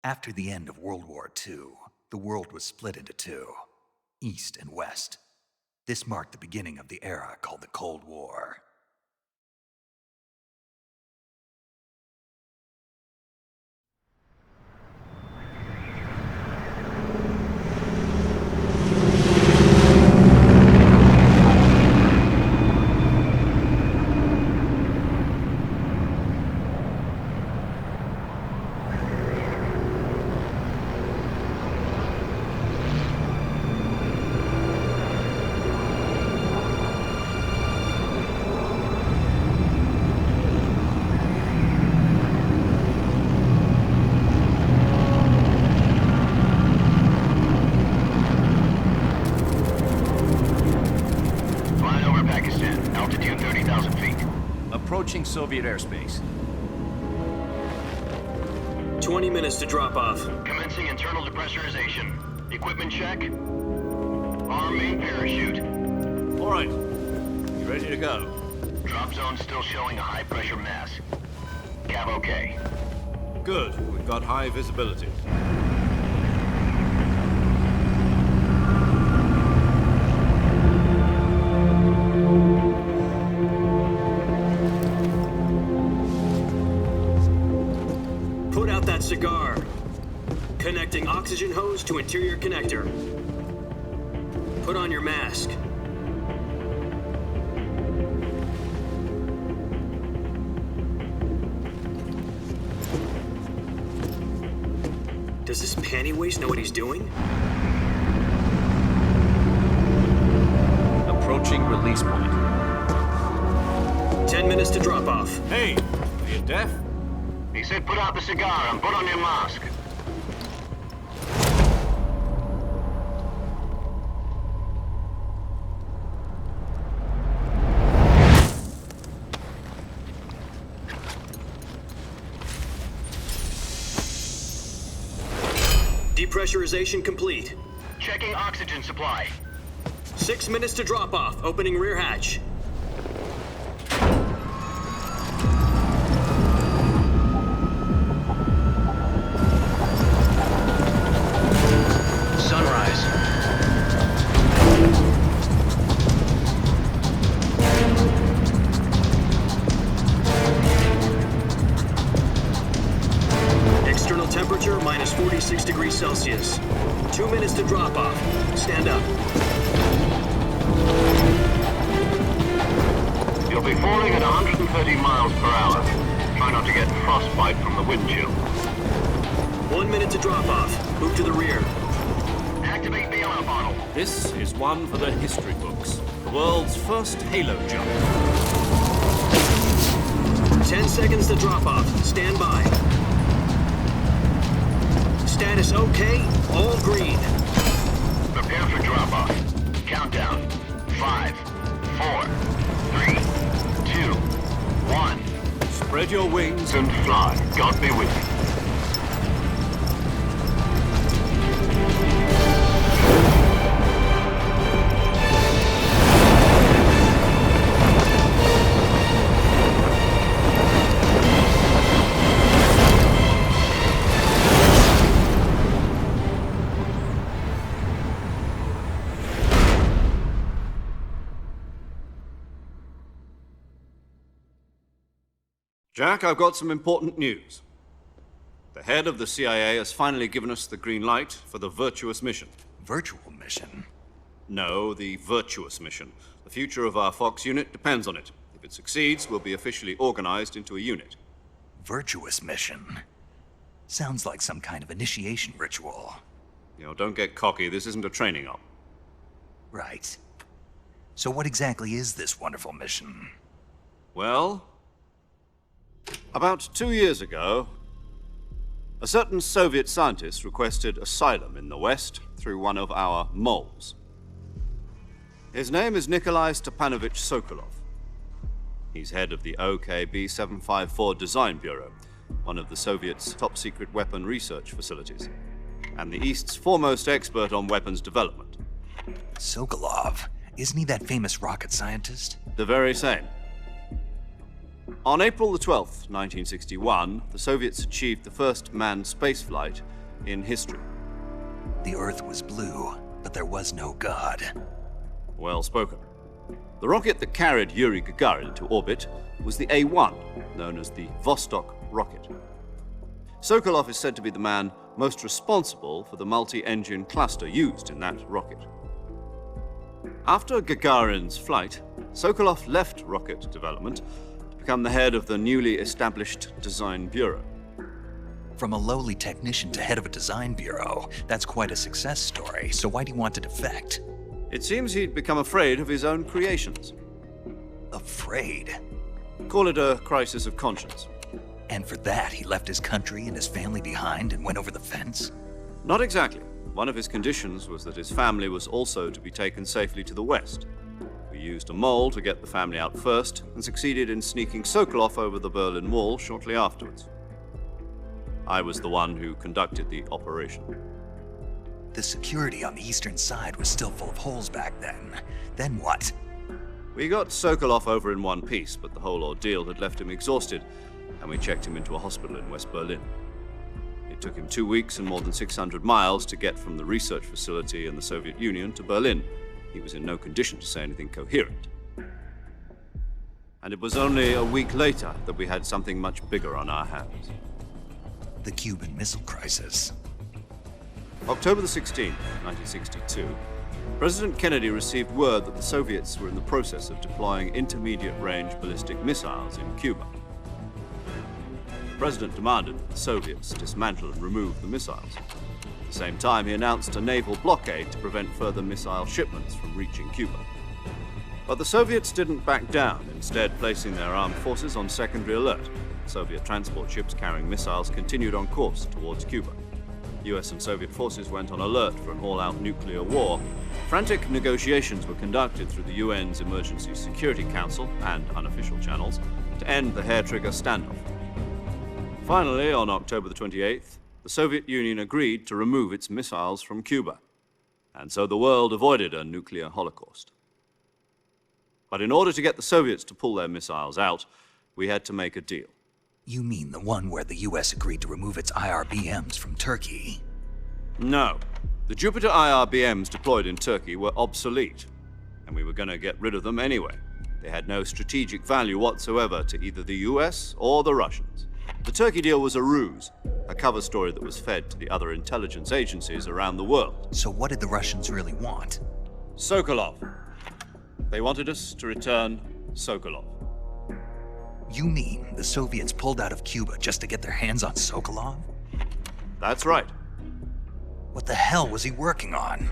After the end of World War II, the world was split into two, East and West. This marked the beginning of the era called the Cold War. Approaching Soviet airspace. 20 minutes to drop off. Commencing internal depressurization. Equipment check. Arm main parachute. All right. You ready to go? Drop zone still showing a high pressure mass. Cav okay. Good. We've got high visibility. Put out that cigar. Connecting oxygen hose to interior connector. Put on your mask. Does this panty waste know what he's doing? Approaching release point. 10 minutes to drop off. Hey, are you deaf? He said put out the cigar and put on your mask. Depressurization complete. Checking oxygen supply. 6 minutes to drop off. Opening rear hatch. Sunrise. External temperature minus 46 degrees Celsius. 2 minutes to drop off. Stand up. You'll be falling at 130 miles per hour. Try not to get frostbite from the wind chill. 1 minute to drop off. Move to the rear. Activate bailout bottle. This is one for the history books. The world's first halo jump. 10 seconds to drop off. Stand by. Status okay. All green. Prepare for drop off. Countdown. 5, 4, 3, 2, 1. Spread your wings And fly. God be with you. Jack, I've got some important news. The head of the CIA has finally given us the green light for the virtuous mission. Virtual mission? No, the virtuous mission. The future of our Fox unit depends on it. If it succeeds, we'll be officially organized into a unit. Virtuous mission? Sounds like some kind of initiation ritual. You know, don't get cocky. This isn't a training op. Right. So what exactly is this wonderful mission? Well, about 2 years ago, a certain Soviet scientist requested asylum in the West through one of our moles. His name is Nikolai Stepanovich Sokolov. He's head of the OKB-754 Design Bureau, one of the Soviets' top-secret weapon research facilities, and the East's foremost expert on weapons development. Sokolov? Isn't he that famous rocket scientist? The very same. On April the 12th, 1961, the Soviets achieved the first manned spaceflight in history. The Earth was blue, but there was no God. Well spoken. The rocket that carried Yuri Gagarin to orbit was the A-1, known as the Vostok rocket. Sokolov is said to be the man most responsible for the multi-engine cluster used in that rocket. After Gagarin's flight, Sokolov left rocket development to become the head of the newly established Design Bureau. From a lowly technician to head of a design bureau, that's quite a success story, so why'd he want to defect? It seems he'd become afraid of his own creations. Afraid? Call it a crisis of conscience. And for that, he left his country and his family behind and went over the fence? Not exactly. One of his conditions was that his family was also to be taken safely to the west. We used a mole to get the family out first and succeeded in sneaking Sokolov over the Berlin Wall shortly afterwards. I was the one who conducted the operation. The security on the eastern side was still full of holes back then. Then what? We got Sokolov over in one piece, but the whole ordeal had left him exhausted, and we checked him into a hospital in West Berlin. It took him 2 weeks and more than 600 miles to get from the research facility in the Soviet Union to Berlin. He was in no condition to say anything coherent. And it was only a week later that we had something much bigger on our hands. The Cuban Missile Crisis. October the 16th, 1962, President Kennedy received word that the Soviets were in the process of deploying intermediate-range ballistic missiles in Cuba. The President demanded that the Soviets dismantle and remove the missiles. At the same time, he announced a naval blockade to prevent further missile shipments from reaching Cuba. But the Soviets didn't back down, instead placing their armed forces on secondary alert. Soviet transport ships carrying missiles continued on course towards Cuba. US and Soviet forces went on alert for an all-out nuclear war. Frantic negotiations were conducted through the UN's Emergency Security Council and unofficial channels to end the hair-trigger standoff. Finally, on October the 28th, the Soviet Union agreed to remove its missiles from Cuba, and so the world avoided a nuclear holocaust. But in order to get the Soviets to pull their missiles out, we had to make a deal. You mean the one where the US agreed to remove its IRBMs from Turkey? No. The Jupiter IRBMs deployed in Turkey were obsolete, and we were going to get rid of them anyway. They had no strategic value whatsoever to either the US or the Russians. The Turkey deal was a ruse, a cover story that was fed to the other intelligence agencies around the world. So what did the Russians really want? Sokolov. They wanted us to return Sokolov. You mean the Soviets pulled out of Cuba just to get their hands on Sokolov? That's right. What the hell was he working on?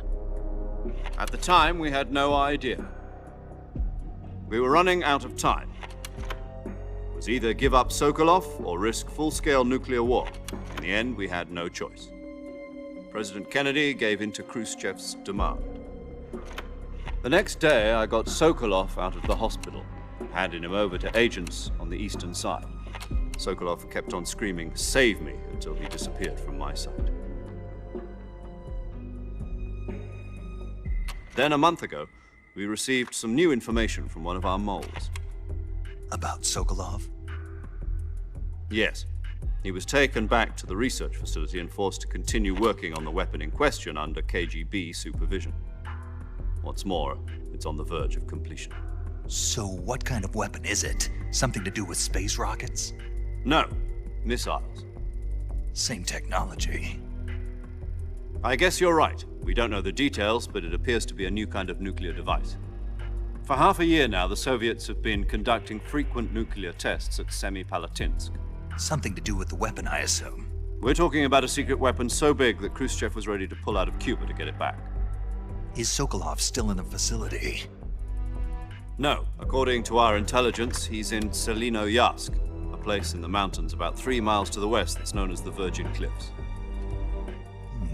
At the time, we had no idea. We were running out of time. It was either give up Sokolov or risk full-scale nuclear war. In the end, we had no choice. President Kennedy gave in to Khrushchev's demand. The next day, I got Sokolov out of the hospital, handing him over to agents on the eastern side. Sokolov kept on screaming, "Save me," until he disappeared from my sight. Then, a month ago, we received some new information from one of our moles. About Sokolov? Yes. He was taken back to the research facility and forced to continue working on the weapon in question under KGB supervision. What's more, it's on the verge of completion. So what kind of weapon is it? Something to do with space rockets? No, missiles. Same technology. I guess you're right. We don't know the details, but it appears to be a new kind of nuclear device. For half a year now, the Soviets have been conducting frequent nuclear tests at Semipalatinsk. Something to do with the weapon, I assume. We're talking about a secret weapon so big that Khrushchev was ready to pull out of Cuba to get it back. Is Sokolov still in the facility? No. According to our intelligence, he's in Selinoyarsk, a place in the mountains about 3 miles to the west that's known as the Virgin Cliffs.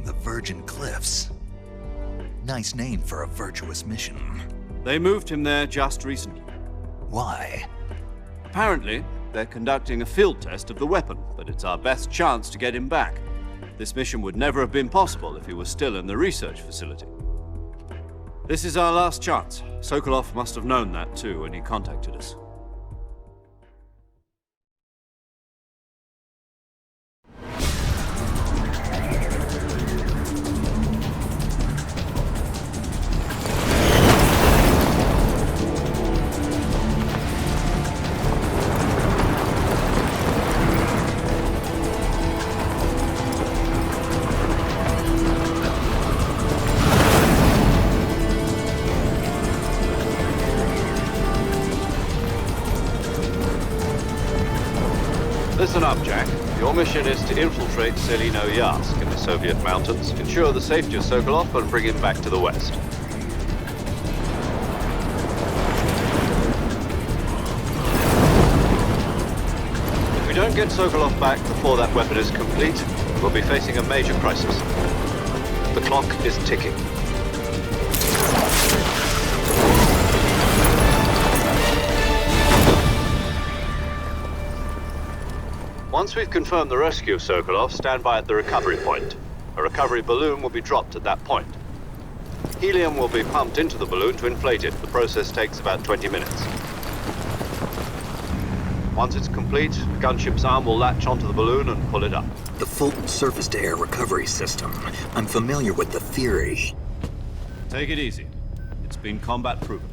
The Virgin Cliffs. Nice name for a virtuous mission. They moved him there just recently. Why? Apparently, they're conducting a field test of the weapon, but it's our best chance to get him back. This mission would never have been possible if he was still in the research facility. This is our last chance. Sokolov must have known that too when he contacted us. Listen up, Jack. Your mission is to infiltrate Selino-Yarsk in the Soviet mountains, ensure the safety of Sokolov, and bring him back to the west. If we don't get Sokolov back before that weapon is complete, we'll be facing a major crisis. The clock is ticking. Once we've confirmed the rescue of Sokolov, stand by at the recovery point. A recovery balloon will be dropped at that point. Helium will be pumped into the balloon to inflate it. The process takes about 20 minutes. Once it's complete, the gunship's arm will latch onto the balloon and pull it up. The Fulton surface-to-air recovery system. I'm familiar with the theory. Take it easy. It's been combat proven.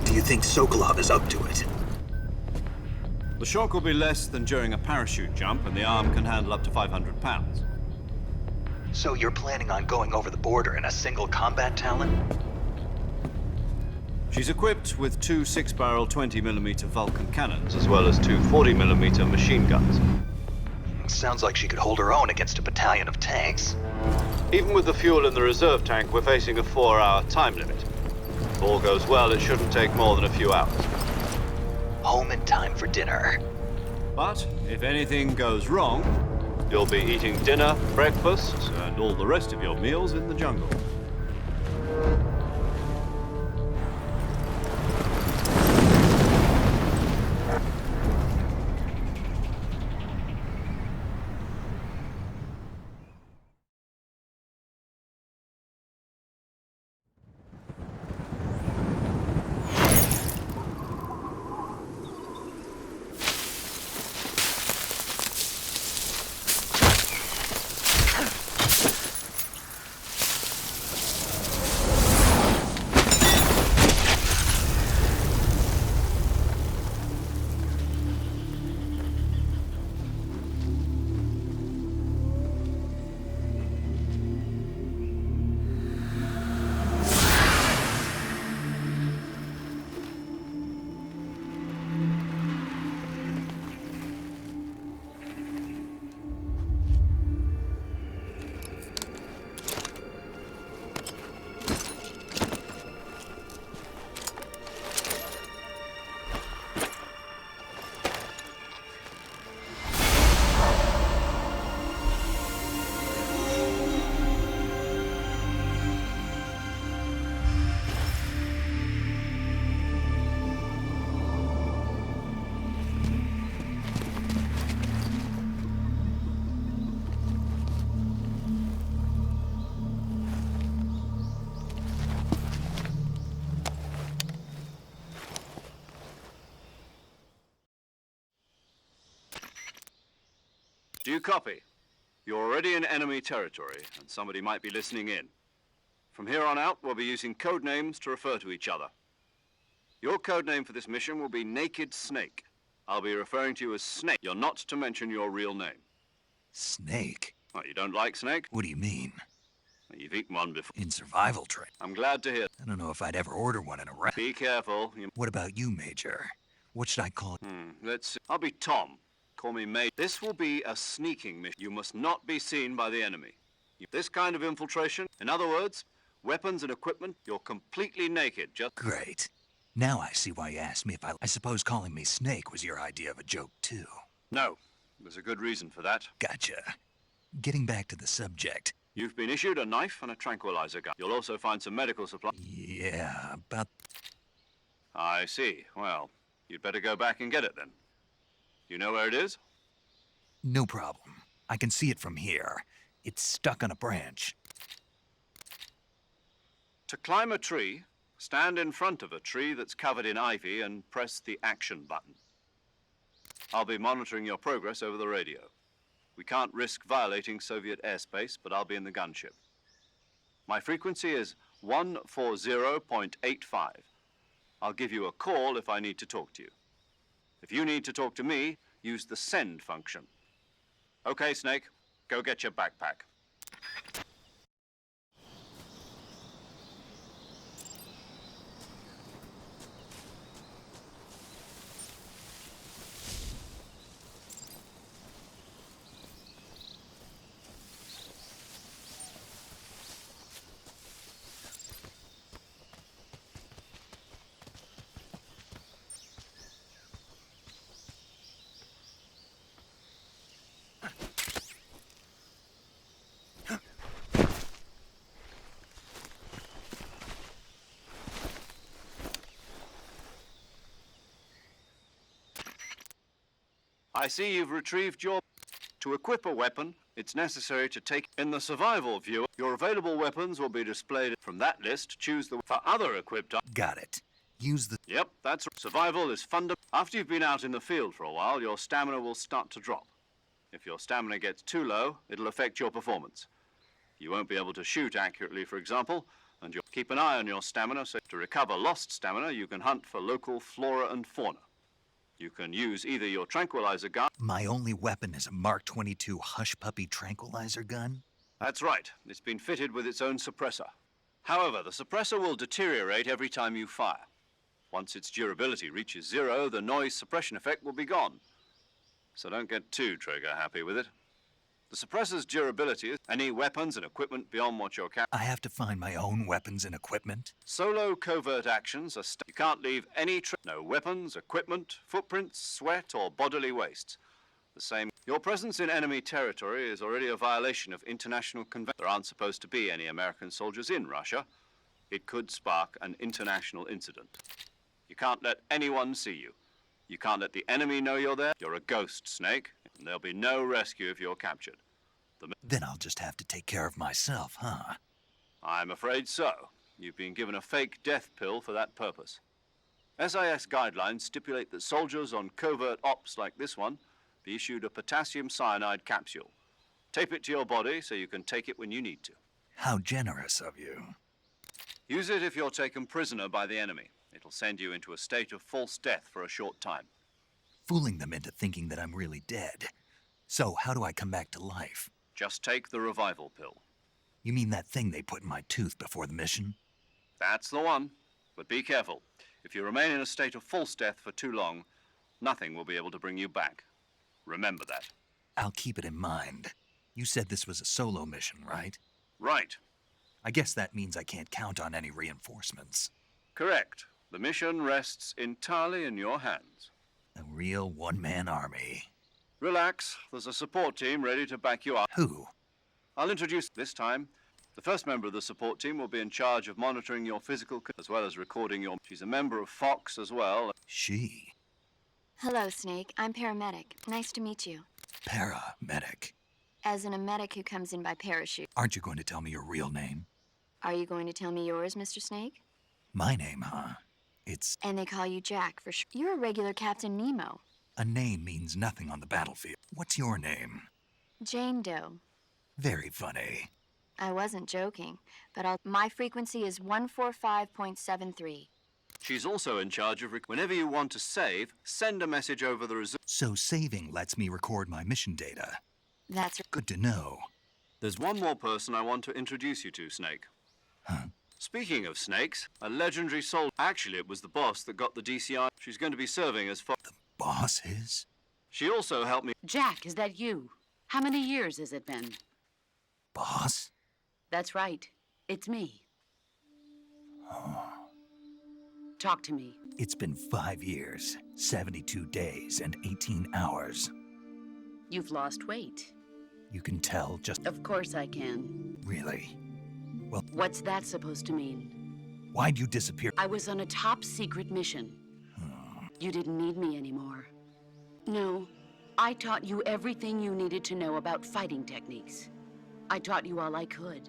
Do you think Sokolov is up to it? The shock will be less than during a parachute jump, and the arm can handle up to 500 pounds. So you're planning on going over the border in a single combat Talon? She's equipped with two 6-barrel 20mm Vulcan cannons, as well as two 40mm machine guns. Sounds like she could hold her own against a battalion of tanks. Even with the fuel in the reserve tank, we're facing a 4-hour time limit. If all goes well, it shouldn't take more than a few hours. Home in time for dinner. But if anything goes wrong, you'll be eating dinner, breakfast, and all the rest of your meals in the jungle. Do you copy? You're already in enemy territory, and somebody might be listening in. From here on out, we'll be using code names to refer to each other. Your code name for this mission will be Naked Snake. I'll be referring to you as Snake. You're not to mention your real name. Snake? What, you don't like snake? What do you mean? You've eaten one before. In survival training? I'm glad to hear. I don't know if I'd ever order one in a restaurant. Be careful. What about you, Major? What should I call you? Let's see. I'll be Tom. Call me May. This will be a sneaking mission. You must not be seen by the enemy. This kind of infiltration, in other words, weapons and equipment, you're completely naked. Just Great. Now I see why you asked me if I suppose calling me Snake was your idea of a joke, too. No. There's a good reason for that. Gotcha. Getting back to the subject. You've been issued a knife and a tranquilizer gun. You'll also find some medical supplies. Yeah, about... I see. Well, you'd better go back and get it then. You know where it is? No problem. I can see it from here. It's stuck on a branch. To climb a tree, stand in front of a tree that's covered in ivy and press the action button. I'll be monitoring your progress over the radio. We can't risk violating Soviet airspace, but I'll be in the gunship. My frequency is 140.85. I'll give you a call if I need to talk to you. If you need to talk to me, use the send function. Okay, Snake, go get your backpack. I see you've retrieved your... To equip a weapon, it's necessary to take... In the survival viewer, your available weapons will be displayed from that list. Choose the... For other equipped... Got it. Use the... Yep, that's... Survival is fundamental. After you've been out in the field for a while, your stamina will start to drop. If your stamina gets too low, it'll affect your performance. You won't be able to shoot accurately, for example, and you'll keep an eye on your stamina, so to recover lost stamina, you can hunt for local flora and fauna. You can use either your tranquilizer gun... My only weapon is a Mark 22 Hush Puppy tranquilizer gun? That's right. It's been fitted with its own suppressor. However, the suppressor will deteriorate every time you fire. Once its durability reaches 0, the noise suppression effect will be gone. So don't get too trigger-happy with it. The suppressor's durability is any weapons and equipment beyond what you're carrying. I have to find my own weapons and equipment? Solo covert actions are you can't leave any no weapons, equipment, footprints, sweat, or bodily wastes. The same. Your presence in enemy territory is already a violation of international convention. There aren't supposed to be any American soldiers in Russia. It could spark an international incident. You can't let anyone see you. You can't let the enemy know you're there. You're a ghost, Snake, and there'll be no rescue if you're captured. Then I'll just have to take care of myself, huh? I'm afraid so. You've been given a fake death pill for that purpose. SIS guidelines stipulate that soldiers on covert ops like this one be issued a potassium cyanide capsule. Tape it to your body so you can take it when you need to. How generous of you. Use it if you're taken prisoner by the enemy. It'll send you into a state of false death for a short time. Fooling them into thinking that I'm really dead. So how do I come back to life? Just take the revival pill. You mean that thing they put in my tooth before the mission? That's the one. But be careful. If you remain in a state of false death for too long, nothing will be able to bring you back. Remember that. I'll keep it in mind. You said this was a solo mission, right? Right. I guess that means I can't count on any reinforcements. Correct. The mission rests entirely in your hands. A real one-man army. Relax. There's a support team ready to back you up. Who? I'll introduce this time. The first member of the support team will be in charge of monitoring your physical as well as recording your... She's a member of Fox as well. She? Hello, Snake. I'm paramedic. Nice to meet you. Paramedic. As in a medic who comes in by parachute. Aren't you going to tell me your real name? Are you going to tell me yours, Mr. Snake? My name, huh? It's... And they call you Jack for sure. You're a regular Captain Nemo. A name means nothing on the battlefield. What's your name? Jane Doe. Very funny. I wasn't joking, but my frequency is 145.73. She's also in charge of... Whenever you want to save, send a message over the resume. So saving lets me record my mission data. That's... Good to know. There's one more person I want to introduce you to, Snake. Huh? Speaking of snakes, a legendary soul... Actually, it was the boss that got the DCI. She's going to be serving as... The boss is? She also helped me... Jack, is that you? How many years has it been? Boss? That's right. It's me. Talk to me. It's been 5 years, 72 days, and 18 hours. You've lost weight. You can tell just... Of course I can. Really? Well, What's that supposed to mean? why'd you disappear? I was on a top secret mission. You didn't need me anymore. No, I taught you everything you needed to know about fighting techniques. I taught you all I could.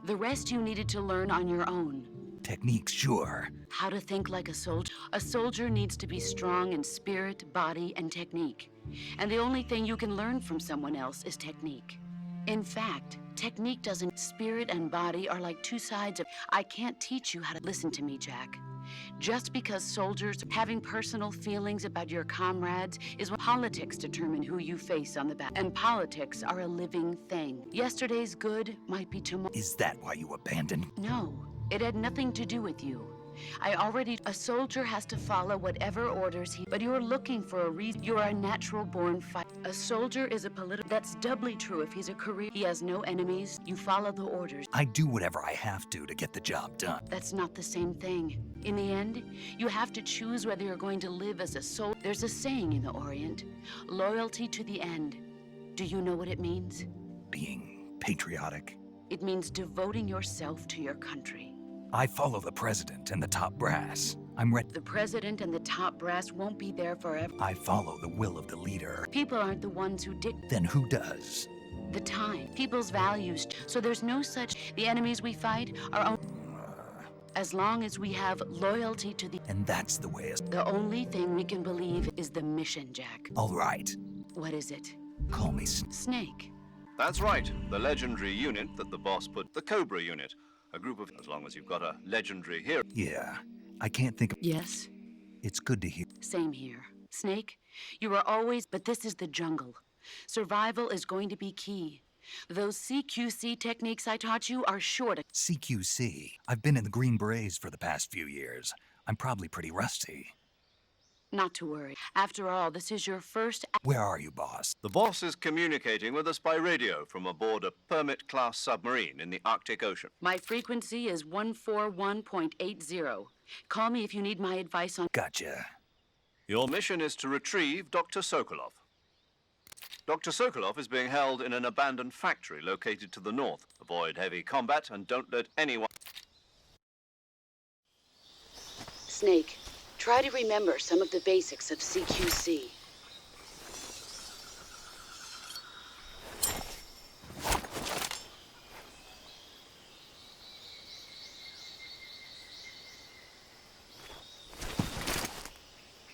The rest you needed to learn on your own. Techniques, sure. How to think like a soldier. A soldier needs to be strong in spirit, body, and technique. And the only thing you can learn from someone else is technique. In fact, technique doesn't... Spirit and body are like two sides of... I can't teach you how to... Listen to me, Jack. Just because soldiers having personal feelings about your comrades is what politics determine who you face on the back. And politics are a living thing. Yesterday's good might be tomorrow. Is that why you abandoned? No, it had nothing to do with you. A soldier has to follow whatever orders he... But you're looking for a reason. You're a natural-born fighter. A soldier is a political... That's doubly true if he's a career... He has no enemies. You follow the orders. I do whatever I have to get the job done. That's not the same thing. In the end, you have to choose whether you're going to live as a soldier. There's a saying in the Orient, loyalty to the end. Do you know what it means? Being patriotic. It means devoting yourself to your country. I follow the president and the top brass. I'm ready. The president and the top brass won't be there forever. I follow the will of the leader. People aren't the ones who dictate Then who does? the time, people's values. So there's no such. The enemies we fight are only as long as we have loyalty to the. And that's the way it's... The only thing we can believe is the mission, Jack. All right. What is it? Call me Snake. That's right, the legendary unit that the boss put, the Cobra unit. A group of, as long as you've got a legendary hero. Yeah. I can't think of... Yes, It's good to hear. same here. Snake, you are always, but this is the jungle. Survival is going to be key. Those CQC techniques I taught you are sure to. CQC. I've been in the Green Berets for the past few years. I'm probably pretty rusty. Not to worry. After all, this is your first. Where are you, boss? The boss is communicating with us by radio from aboard a Permit-class submarine in the Arctic Ocean. My frequency is 141.80. Call me if you need my advice on. Gotcha. Your mission is to retrieve Dr. Sokolov. Dr. Sokolov is being held in an abandoned factory located to the north. Avoid heavy combat and don't let anyone... Snake, try to remember some of the basics of CQC.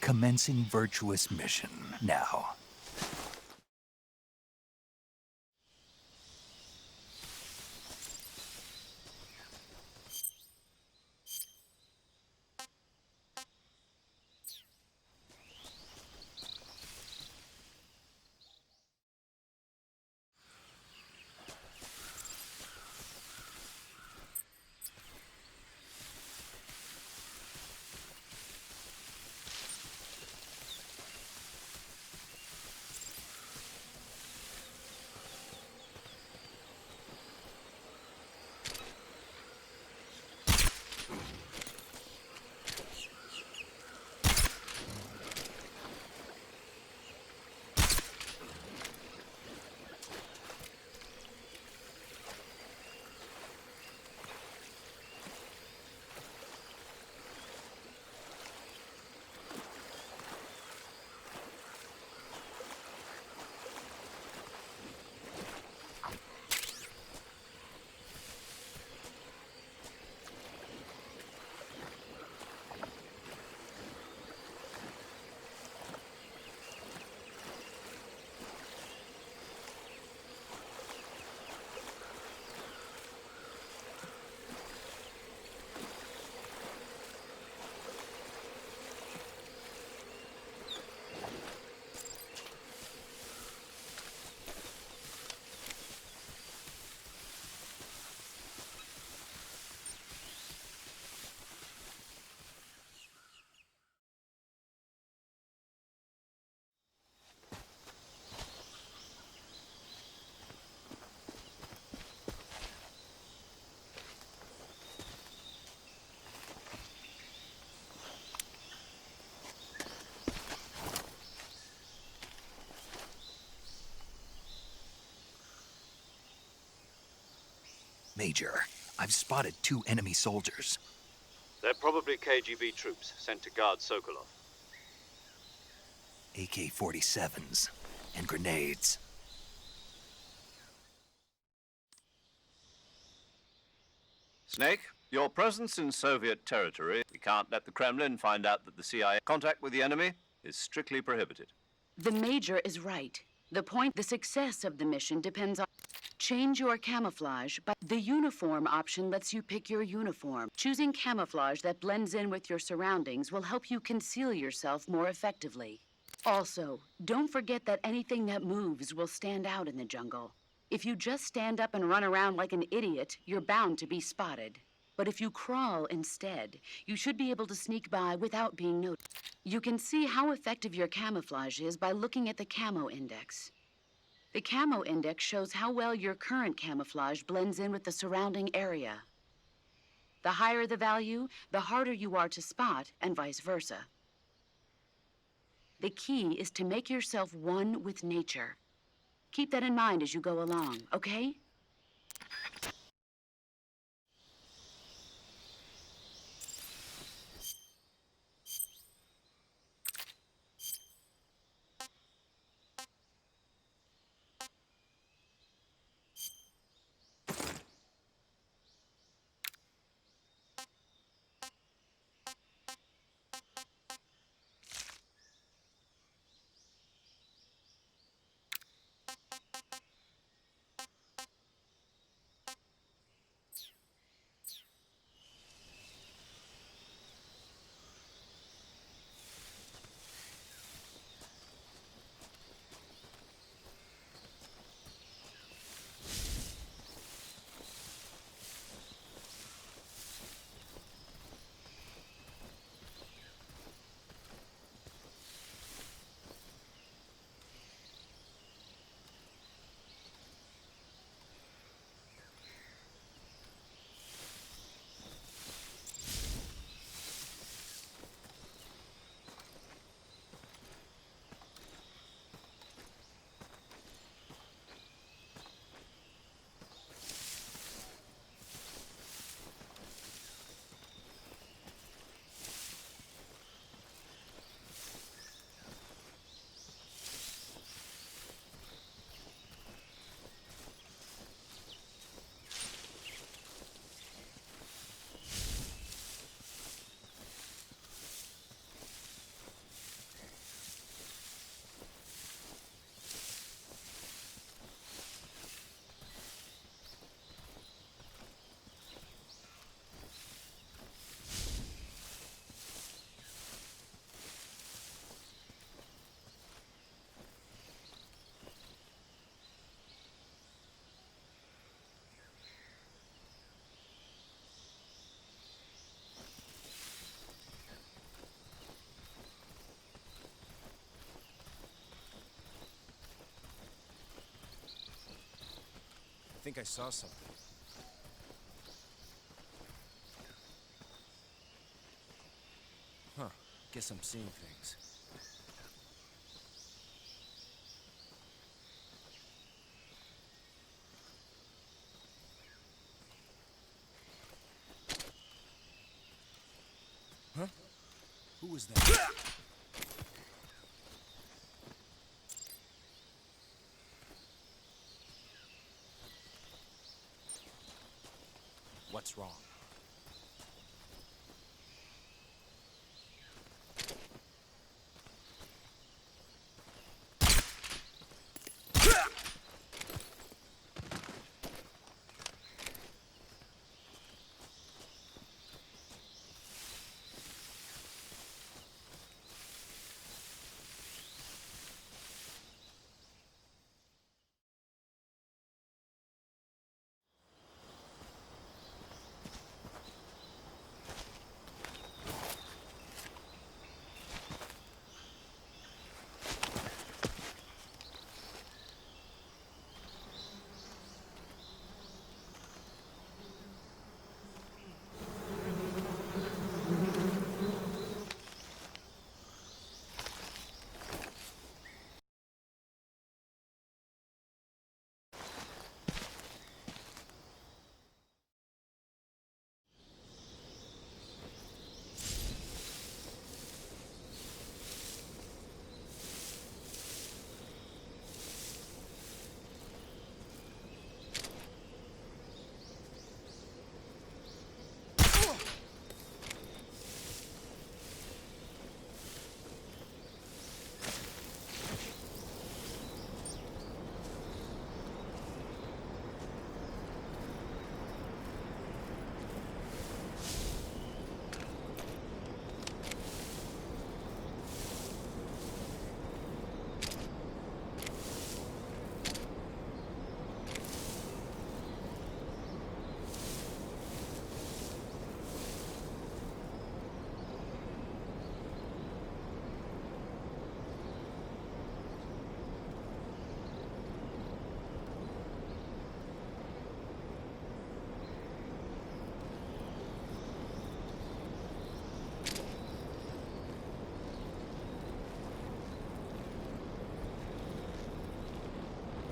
Commencing virtuous mission now. Major, I've spotted 2 enemy soldiers. They're probably KGB troops sent to guard Sokolov. AK-47s and grenades. Snake, your presence in Soviet territory, we can't let the Kremlin find out that the CIA contact with the enemy is strictly prohibited. The Major is right. The success of the mission depends on. Change your camouflage, but the uniform option lets you pick your uniform. Choosing camouflage that blends in with your surroundings will help you conceal yourself more effectively. Also, don't forget that anything that moves will stand out in the jungle. If you just stand up and run around like an idiot, you're bound to be spotted. But if you crawl instead, you should be able to sneak by without being noticed. You can see how effective your camouflage is by looking at the camo index. The camo index shows how well your current camouflage blends in with the surrounding area. The higher the value, the harder you are to spot, and vice versa. The key is to make yourself one with nature. Keep that in mind as you go along, okay? think I saw something. Huh. Guess I'm seeing things. Huh? Who was that? What's wrong?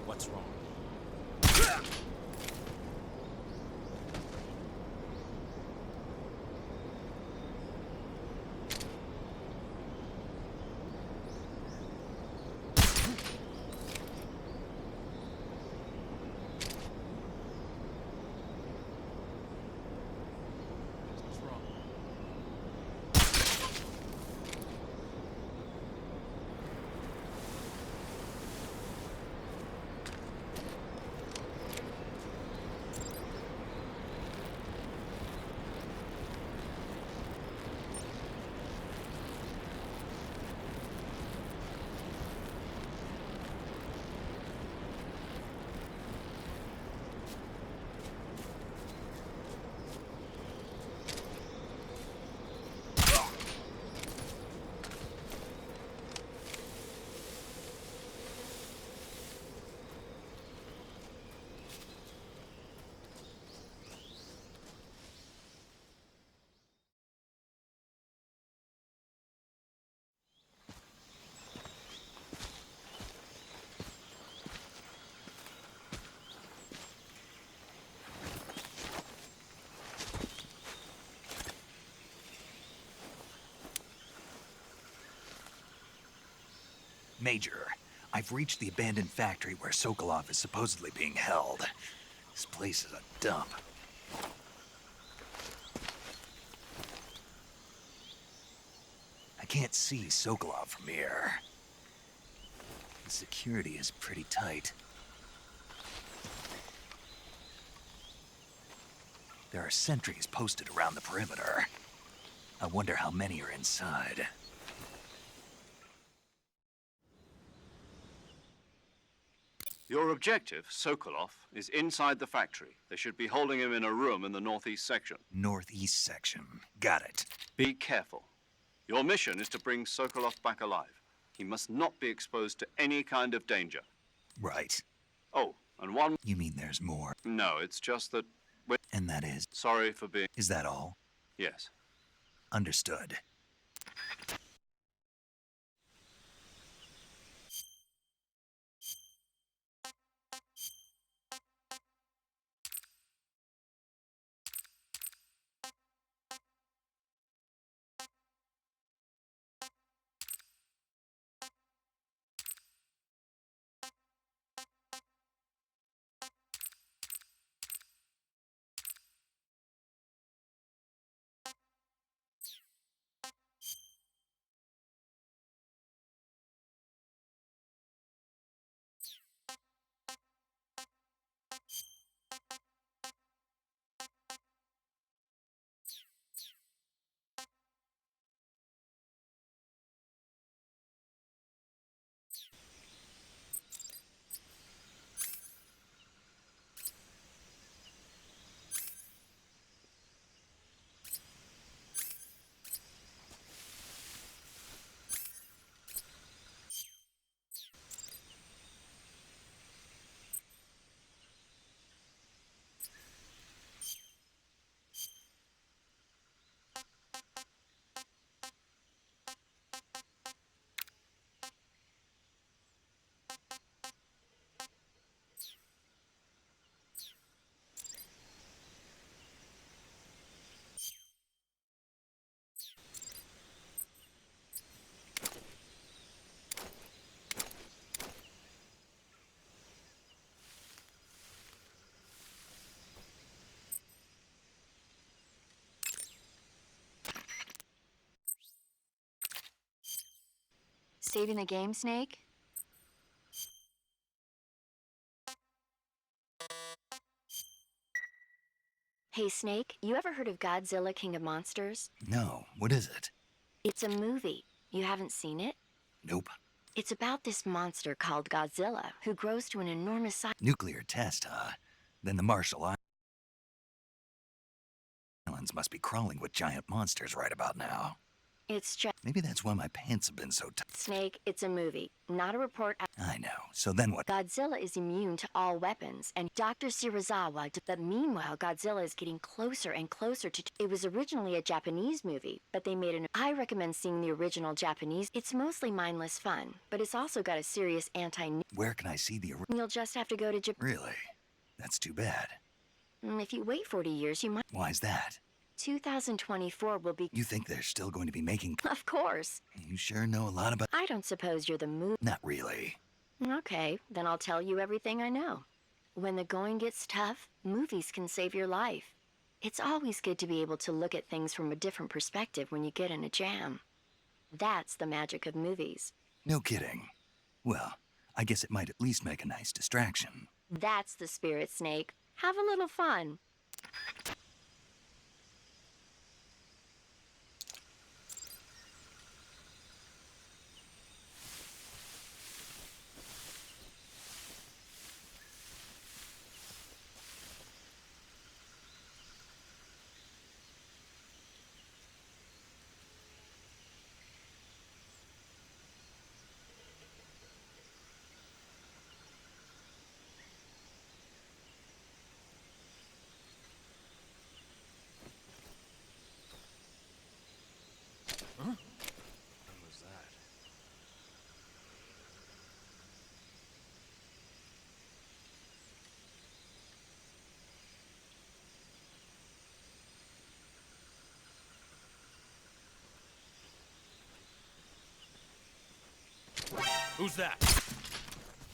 What's wrong? What's wrong? Major, I've reached the abandoned factory where Sokolov is supposedly being held. This place is a dump. I can't see Sokolov from here. The security is pretty tight. There are sentries posted around the perimeter. I wonder how many are inside. Your objective, Sokolov, is inside the factory. They should be holding him in a room in the northeast section. Northeast section. Got it. Be careful. Your mission is to bring Sokolov back alive. He must not be exposed to any kind of danger. Right. Oh, And one... You mean there's more? No, it's just that... we're And that is? sorry for being... Is that all? Yes. Understood. Saving the game, Snake? Hey, Snake, you ever heard of Godzilla King of Monsters? No, what is it? It's a movie. You haven't seen it? Nope. It's about this monster called Godzilla, who grows to an enormous size. Nuclear test, huh? Then the Marshall Islands must be crawling with giant monsters right about now. It's just... Maybe that's why my pants have been so tight. Snake, it's a movie, not a report. I know. So then what? Godzilla is immune to all weapons, and Dr. Shirazawa... But meanwhile, Godzilla is getting closer and closer to... It was originally a Japanese movie, but they made an... I recommend seeing the original Japanese. It's mostly mindless fun, but it's also got a serious anti... Where can I see the You'll just have to go to Japan. Really? That's too bad. If you wait 40 years, you might... Why's that? 2024 will be... You think they're still going to be making... Of course. You sure know a lot about... I don't suppose you're the movie... Not really. Okay, then I'll tell you everything I know. When the going gets tough, movies can save your life. It's always good to be able to look at things from a different perspective when you get in a jam. That's the magic of movies. No kidding. Well, I guess it might at least make a nice distraction. That's the spirit, Snake. Have a little fun. What was that? Who's that?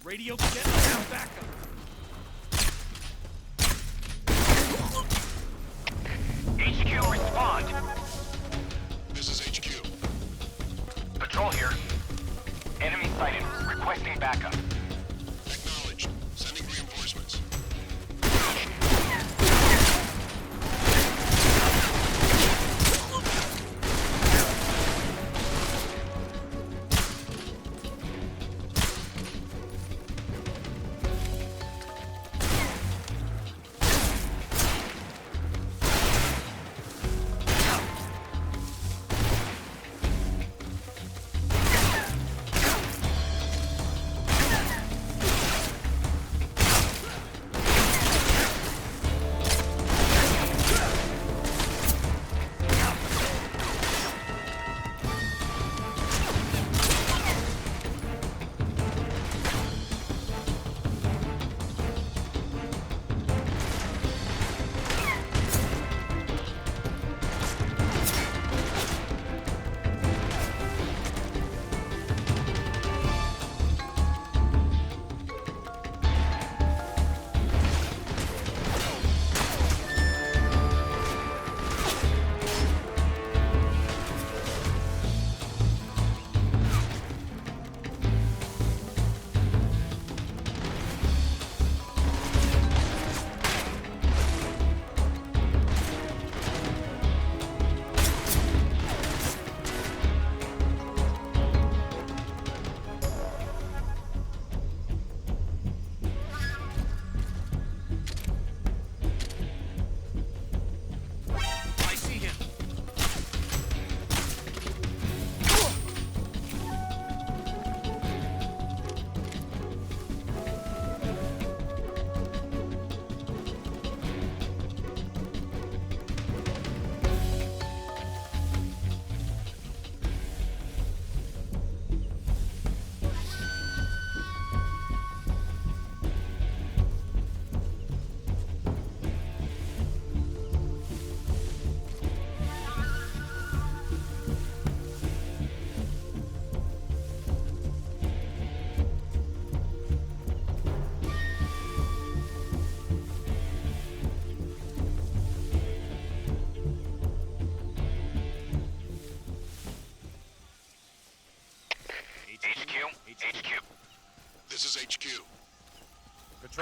Radio get down, backup. HQ, respond. This is HQ. Patrol here. Enemy sighted. Requesting backup. Acknowledged. Sending reinforcements.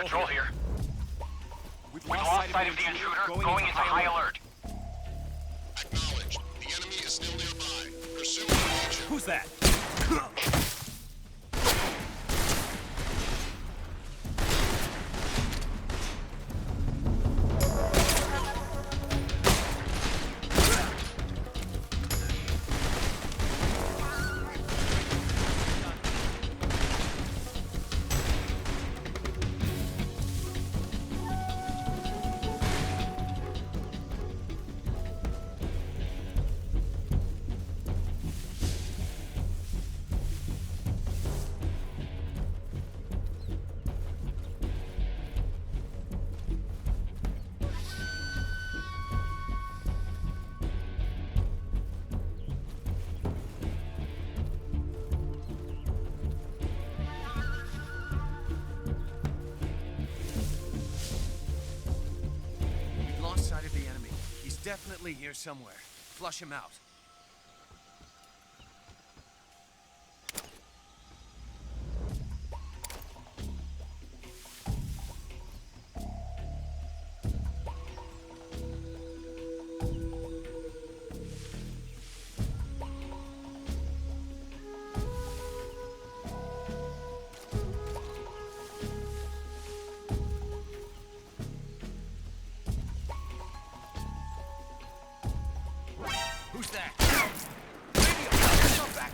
Patrol here. We've We've lost sight of the intruder. Going into high alert. Acknowledged. The enemy is still nearby. Pursue the region. Who's that? We've lost sight of the enemy. He's definitely here somewhere. Flush him out. Who's that? Radio, get yourself back.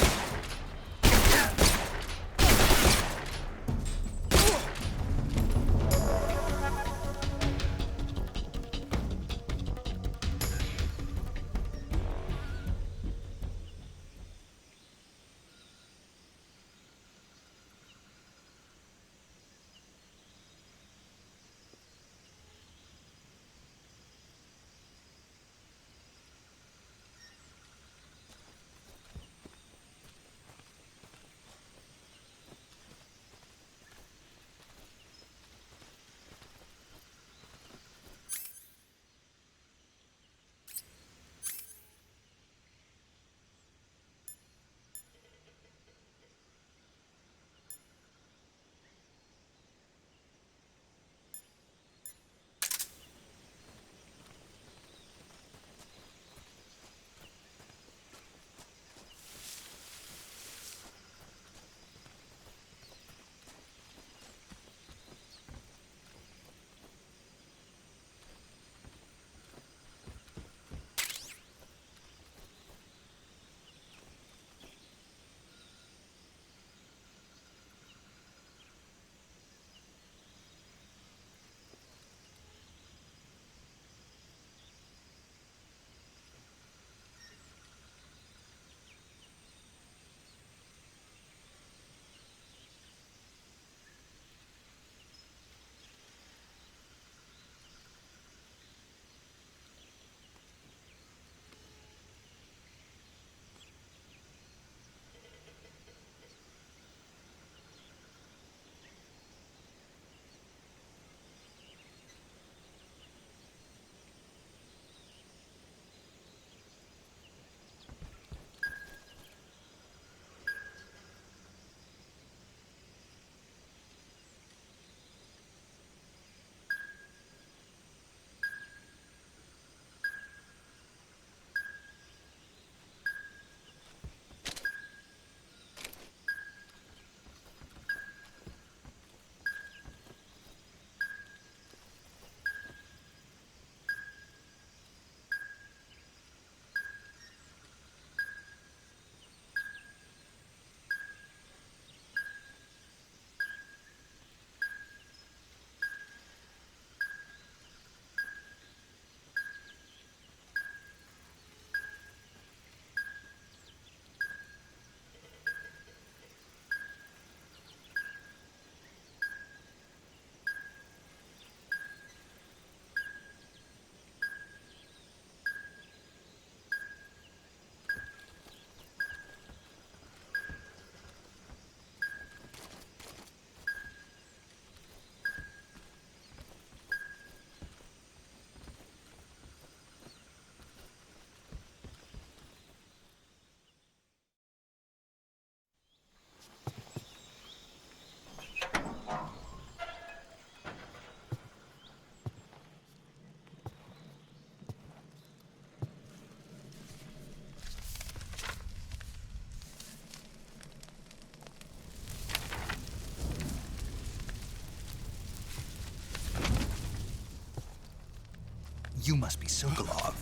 You must be Sokolov.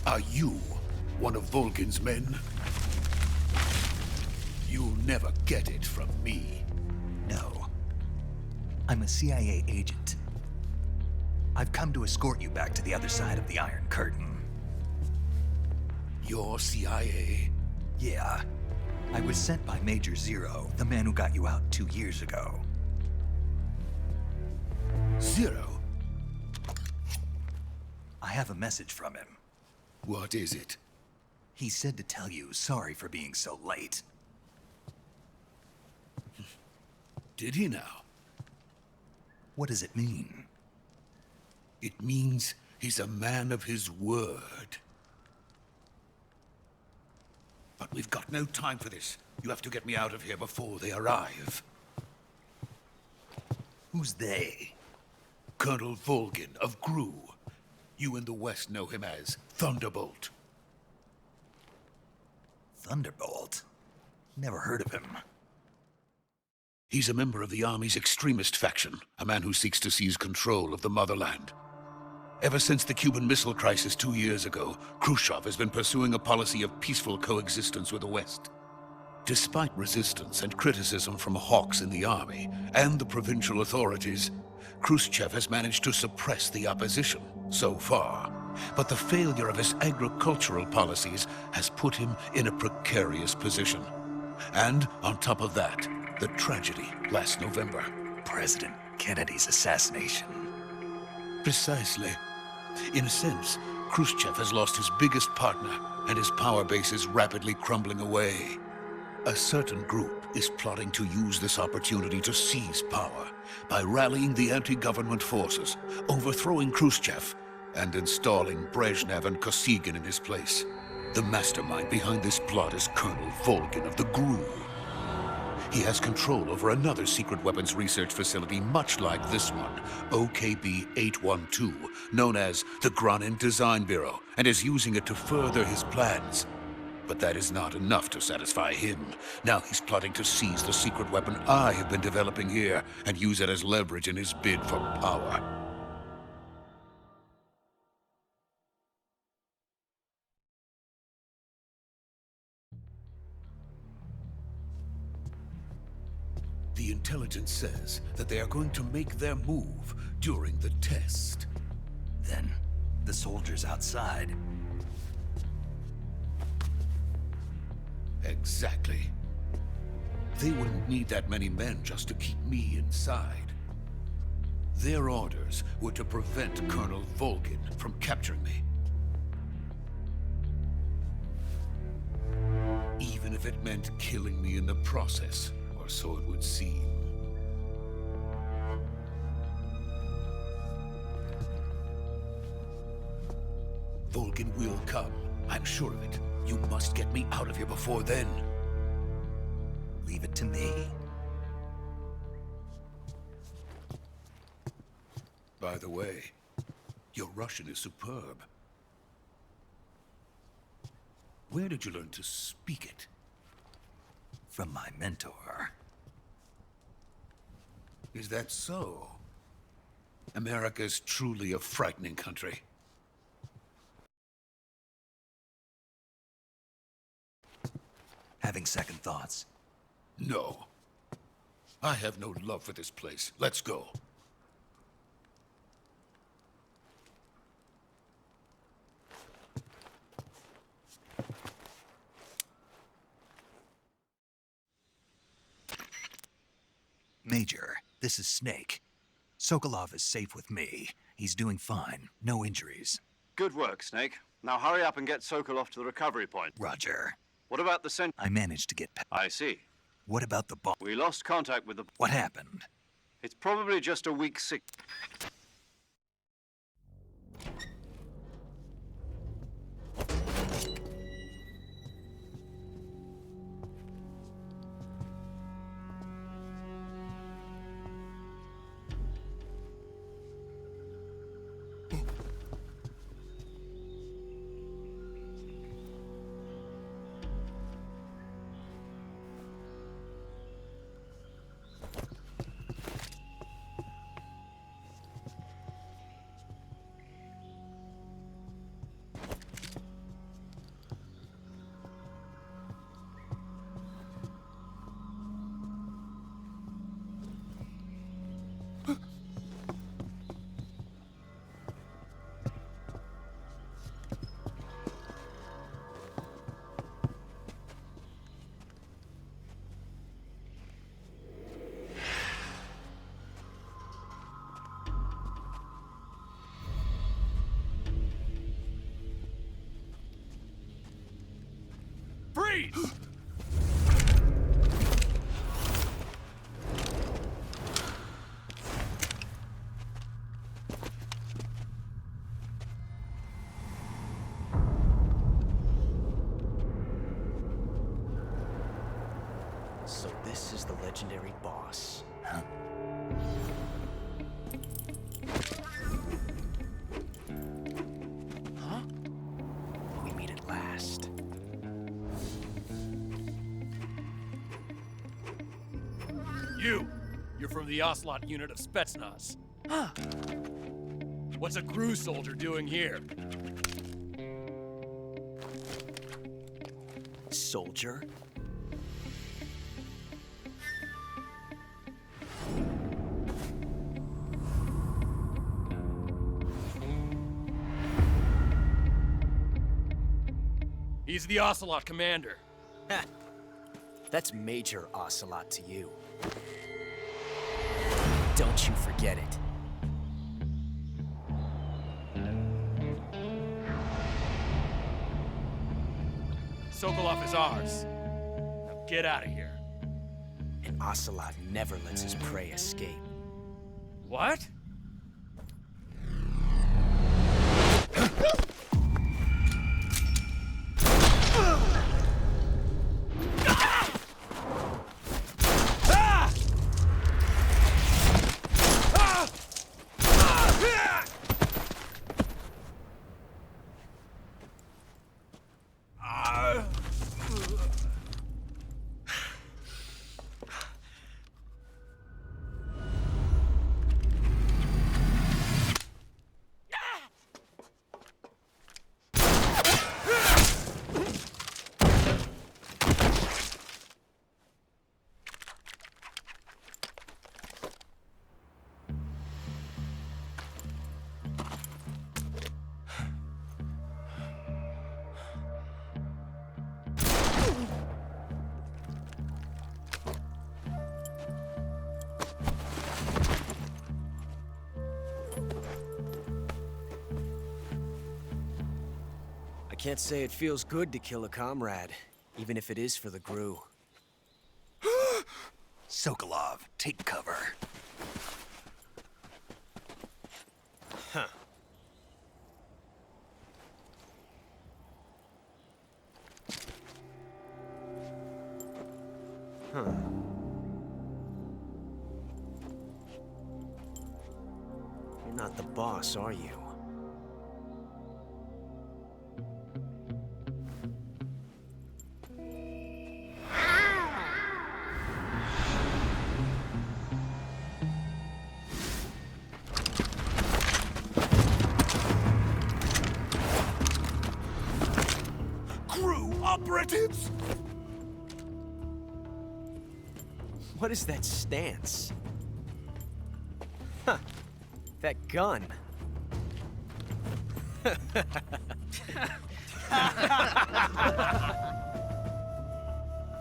Are you one of Volgin's men? You'll never get it from me. No. I'm a CIA agent. I've come to escort you back to the other side of the Iron Curtain. You're CIA? Yeah. I was sent by Major Zero, the man who got you out 2 years ago. Zero? I have a message from him. What is it? He said to tell you sorry for being so late. Did he now? What does it mean? It means he's a man of his word. But we've got no time for this. You have to get me out of here before they arrive. Who's they? Colonel Volgin of GRU. You in the West know him as Thunderbolt. Thunderbolt? Never heard of him. He's a member of the Army's extremist faction, a man who seeks to seize control of the motherland. Ever since the Cuban Missile Crisis 2 years ago, Khrushchev has been pursuing a policy of peaceful coexistence with the West. Despite resistance and criticism from hawks in the army and the provincial authorities, Khrushchev has managed to suppress the opposition so far. But the failure of his agricultural policies has put him in a precarious position. And on top of that, the tragedy last November. President Kennedy's assassination. Precisely. In a sense, Khrushchev has lost his biggest partner, and his power base is rapidly crumbling away. A certain group is plotting to use this opportunity to seize power by rallying the anti-government forces, overthrowing Khrushchev, and installing Brezhnev and Kosygin in his place. The mastermind behind this plot is Colonel Volgin of the GRU. He has control over another secret weapons research facility much like this one, OKB-812, known as the Granin Design Bureau, and is using it to further his plans. But that is not enough to satisfy him. Now he's plotting to seize the secret weapon I have been developing here and use it as leverage in his bid for power. The intelligence says that they are going to make their move during the test. Then, the soldiers outside. Exactly. They wouldn't need that many men just to keep me inside. Their orders were to prevent Colonel Volgin from capturing me. Even if it meant killing me in the process. Or so it would seem. Volgin will come. I'm sure of it. You must get me out of here before then. Leave it to me. By the way, your Russian is superb. Where did you learn to speak it? From my mentor. Is that so? America's truly a frightening country. Having second thoughts? No. I have no love for this place. Let's go. Major, this is Snake. Sokolov is safe with me. He's doing fine. No injuries. Good work, Snake. Now hurry up and get Sokolov to the recovery point. Roger. What about the I managed to get I see. What about the bomb? We lost contact with the... What happened? It's probably just a weak sick... Freeze! So this is the legendary boss. Huh? Huh? We meet at last. You're from the Ocelot unit of Spetsnaz. Huh? What's a crew soldier doing here? Soldier? He's the Ocelot commander. Ha! That's Major Ocelot to you. Don't you forget it. Sokolov is ours. Now get out of here. And Ocelot never lets his prey escape. What? I can't say it feels good to kill a comrade, even if it is for the GRU. Sokolov, take cover. Huh. Huh. You're not the boss, are you? Crew operatives! What is that stance? Huh. That gun.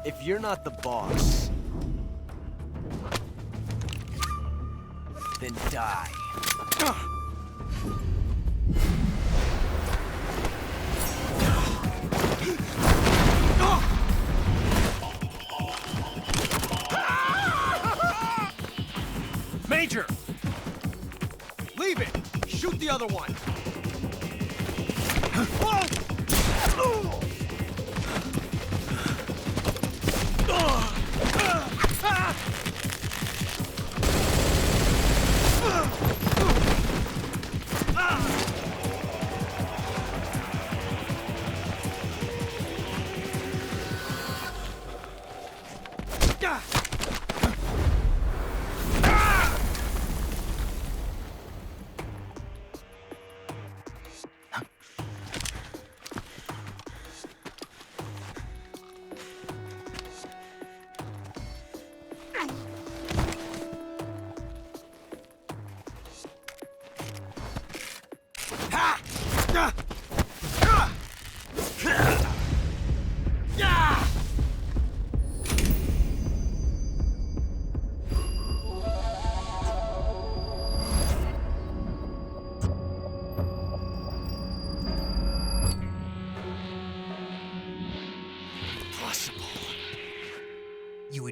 If you're not the boss, then die. Major! Leave it! Shoot the other one!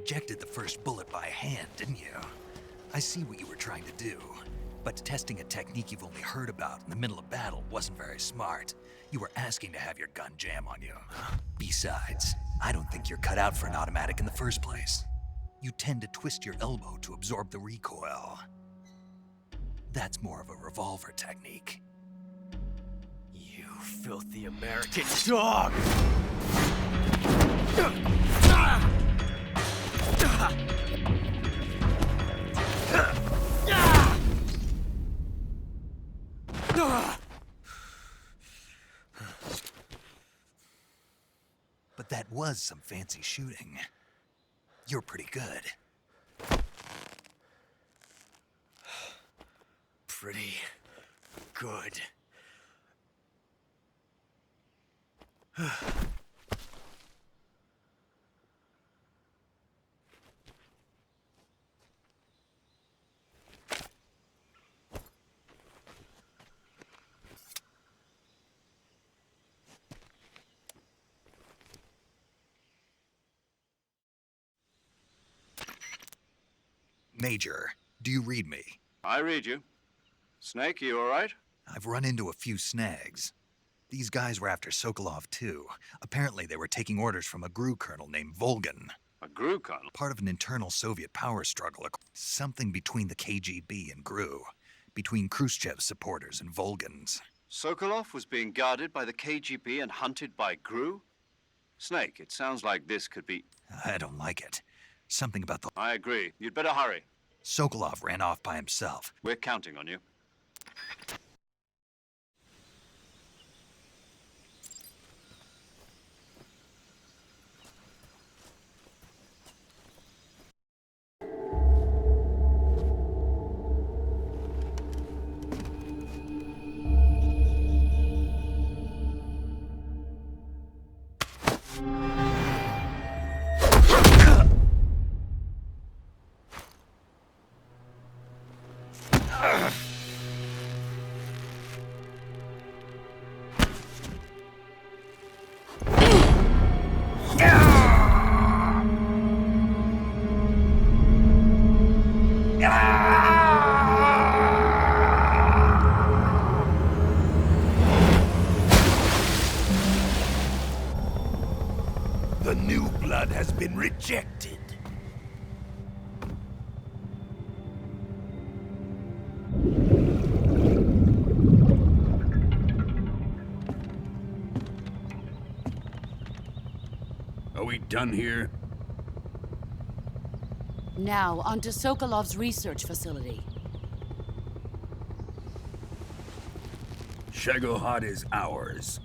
ejected the first bullet by hand, didn't you? I see what you were trying to do. But testing a technique you've only heard about in the middle of battle wasn't very smart. You were asking to have your gun jam on you. Besides, I don't think you're cut out for an automatic in the first place. You tend to twist your elbow to absorb the recoil. That's more of a revolver technique. You filthy American dog! But that was some fancy shooting. You're pretty good. Pretty good. Major, do you read me? I read you. Snake, you all right? I've run into a few snags. These guys were after Sokolov too. Apparently they were taking orders from a GRU colonel named Volgan. A GRU colonel? Part of an internal Soviet power struggle. Something between the KGB and GRU. Between Khrushchev's supporters and Volgan's. Sokolov was being guarded by the KGB and hunted by GRU? Snake, it sounds like this could be... I don't like it. Something about the... I agree. You'd better hurry. Sokolov ran off by himself. We're counting on you. The new blood has been rejected. Are we done here? Now, onto Sokolov's research facility. Shagohod is ours.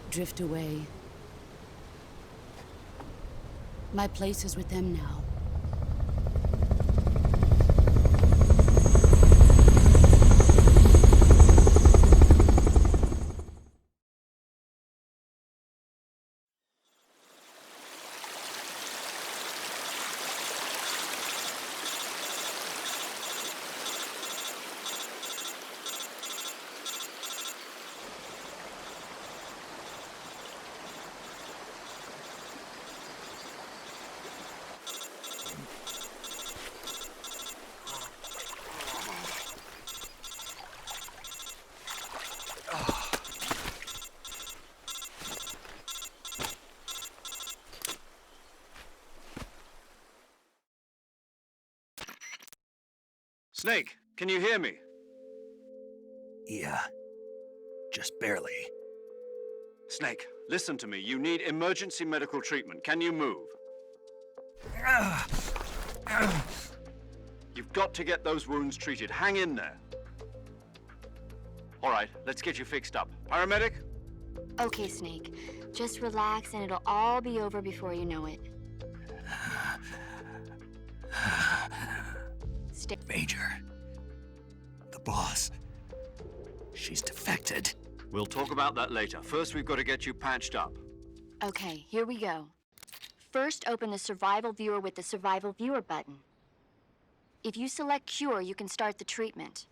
Drift away. My place is with them now. Snake, can you hear me? Yeah. Just barely. Snake, listen to me. You need emergency medical treatment. Can you move? You've got to get those wounds treated. Hang in there. All right, let's get you fixed up. Paramedic? Okay, Snake. Just relax and it'll all be over before you know it. Major. The boss. She's defected. We'll talk about that later. First, we've got to get you patched up. Okay, here we go. First, open the Survival Viewer with the Survival Viewer button. If you select Cure, you can start the treatment.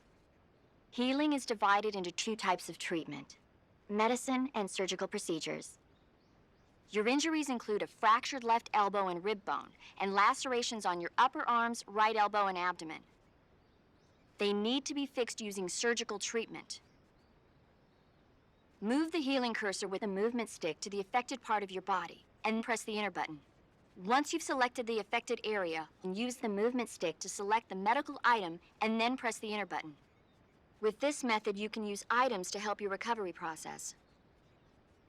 Healing is divided into two types of treatment: medicine and surgical procedures. Your injuries include a fractured left elbow and rib bone, and lacerations on your upper arms, right elbow, and abdomen. They need to be fixed using surgical treatment. Move the healing cursor with a movement stick to the affected part of your body, and press the enter button. Once you've selected the affected area, use the movement stick to select the medical item, and then press the enter button. With this method, you can use items to help your recovery process.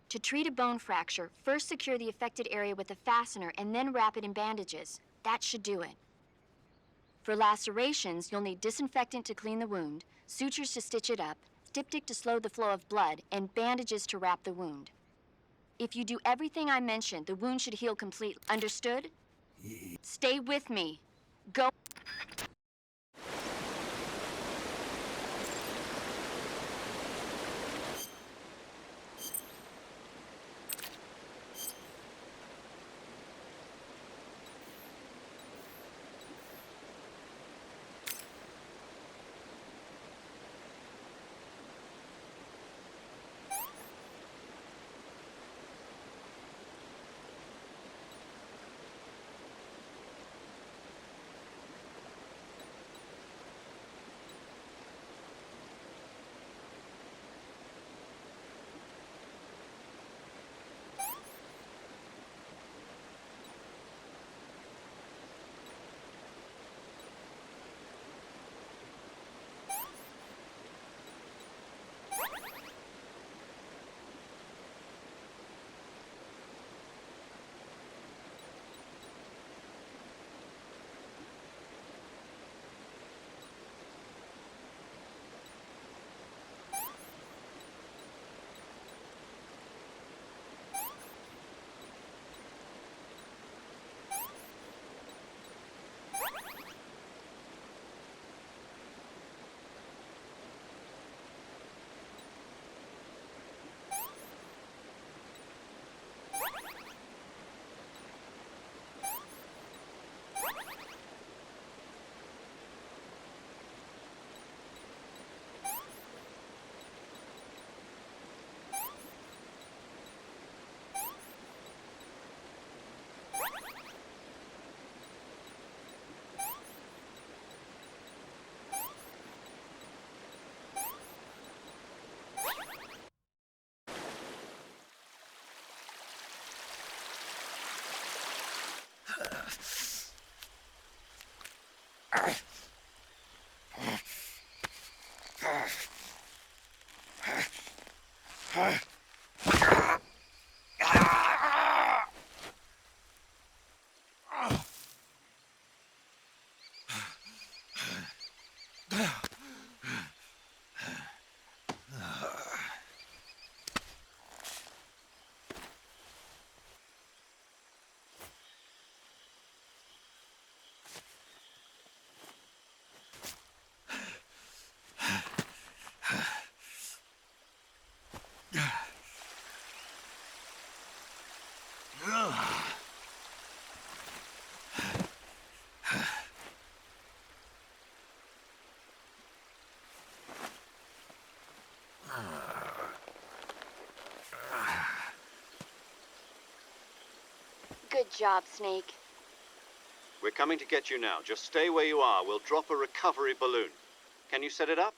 To treat a bone fracture, first secure the affected area with a fastener and then wrap it in bandages. That should do it. For lacerations, you'll need disinfectant to clean the wound, sutures to stitch it up, styptic to slow the flow of blood, and bandages to wrap the wound. If you do everything I mentioned, the wound should heal completely. Understood? Stay with me. Go. Good job, Snake. We're coming to get you now. Just stay where you are. We'll drop a recovery balloon. Can you set it up?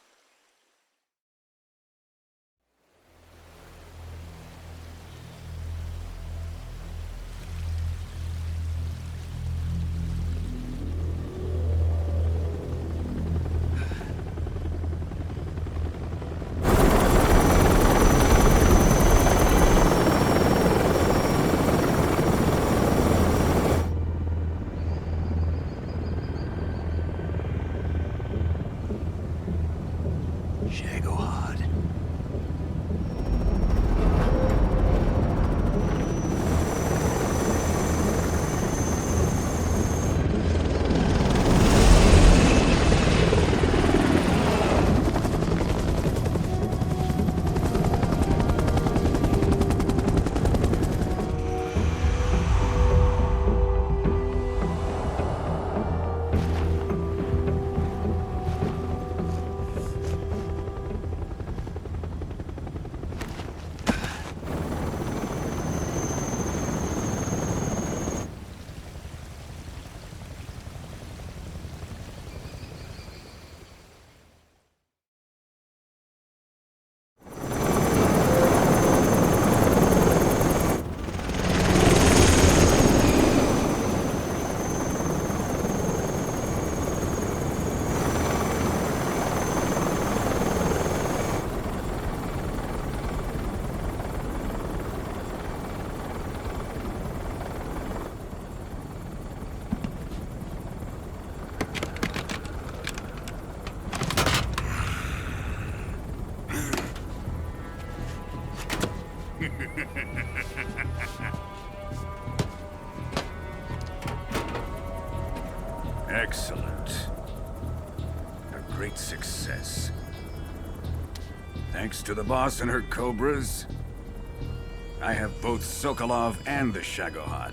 Excellent. A great success. Thanks to the boss and her cobras, I have both Sokolov and the Shagohod.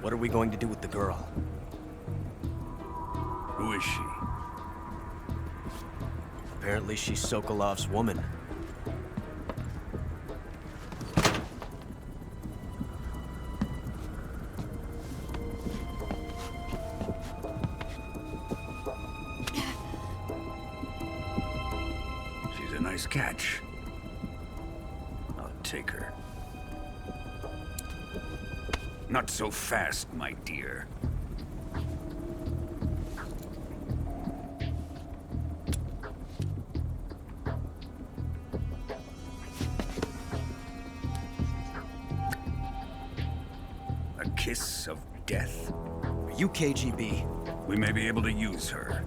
What are we going to do with the girl? Who is she? Apparently she's Sokolov's woman. She's a nice catch. I'll take her. Not so fast, my dear. A kiss of death. Are you KGB? We may be able to use her.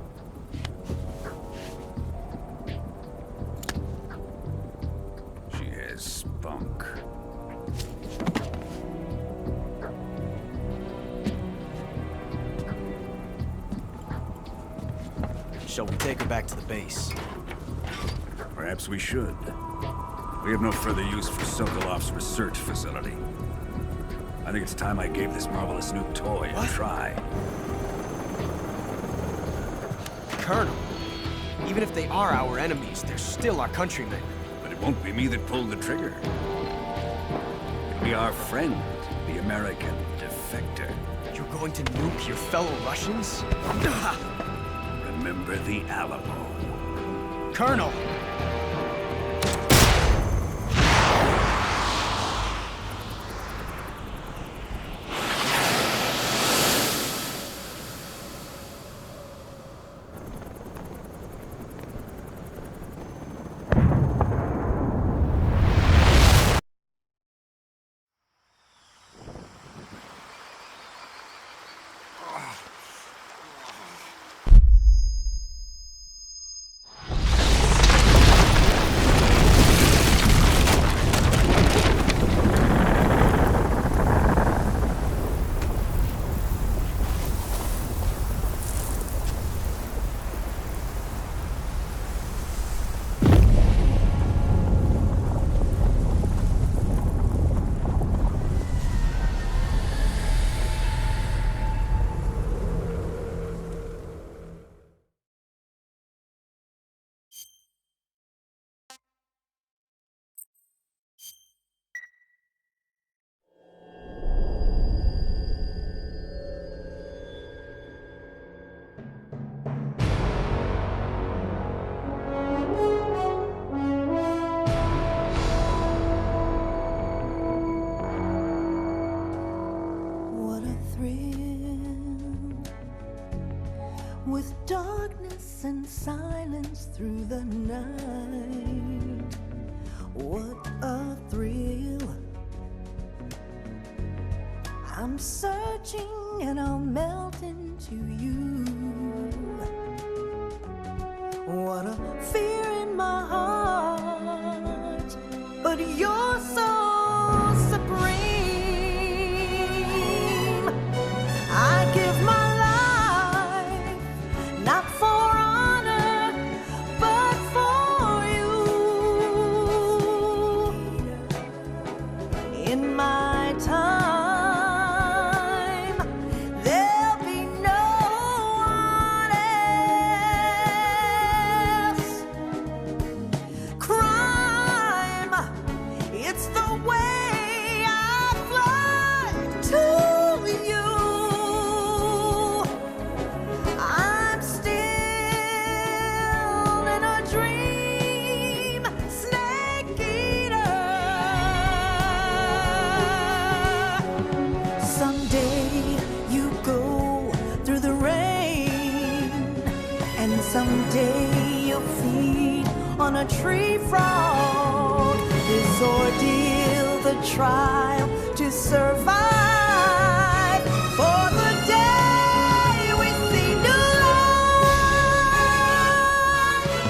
She has spunk. Shall we take her back to the base? Perhaps we should. We have no further use for Sokolov's research facility. I think it's time I gave this marvelous new toy a try. Colonel, even if they are our enemies, they're still our countrymen. But it won't be me that pulled the trigger. It'll be our friend, the American defector. You're going to nuke your fellow Russians? Remember the Alamo. Colonel! With darkness and silence through the night, what a thrill. I'm searching and I'll melt into you. What a fear in my heart, but you're so supreme. I give my not for honor, but for you. In my time, there'll be no one else. Crime, it's the way I fly to you. Someday you'll feed on a tree frog. This ordeal, the trial to survive. For the day we see new life,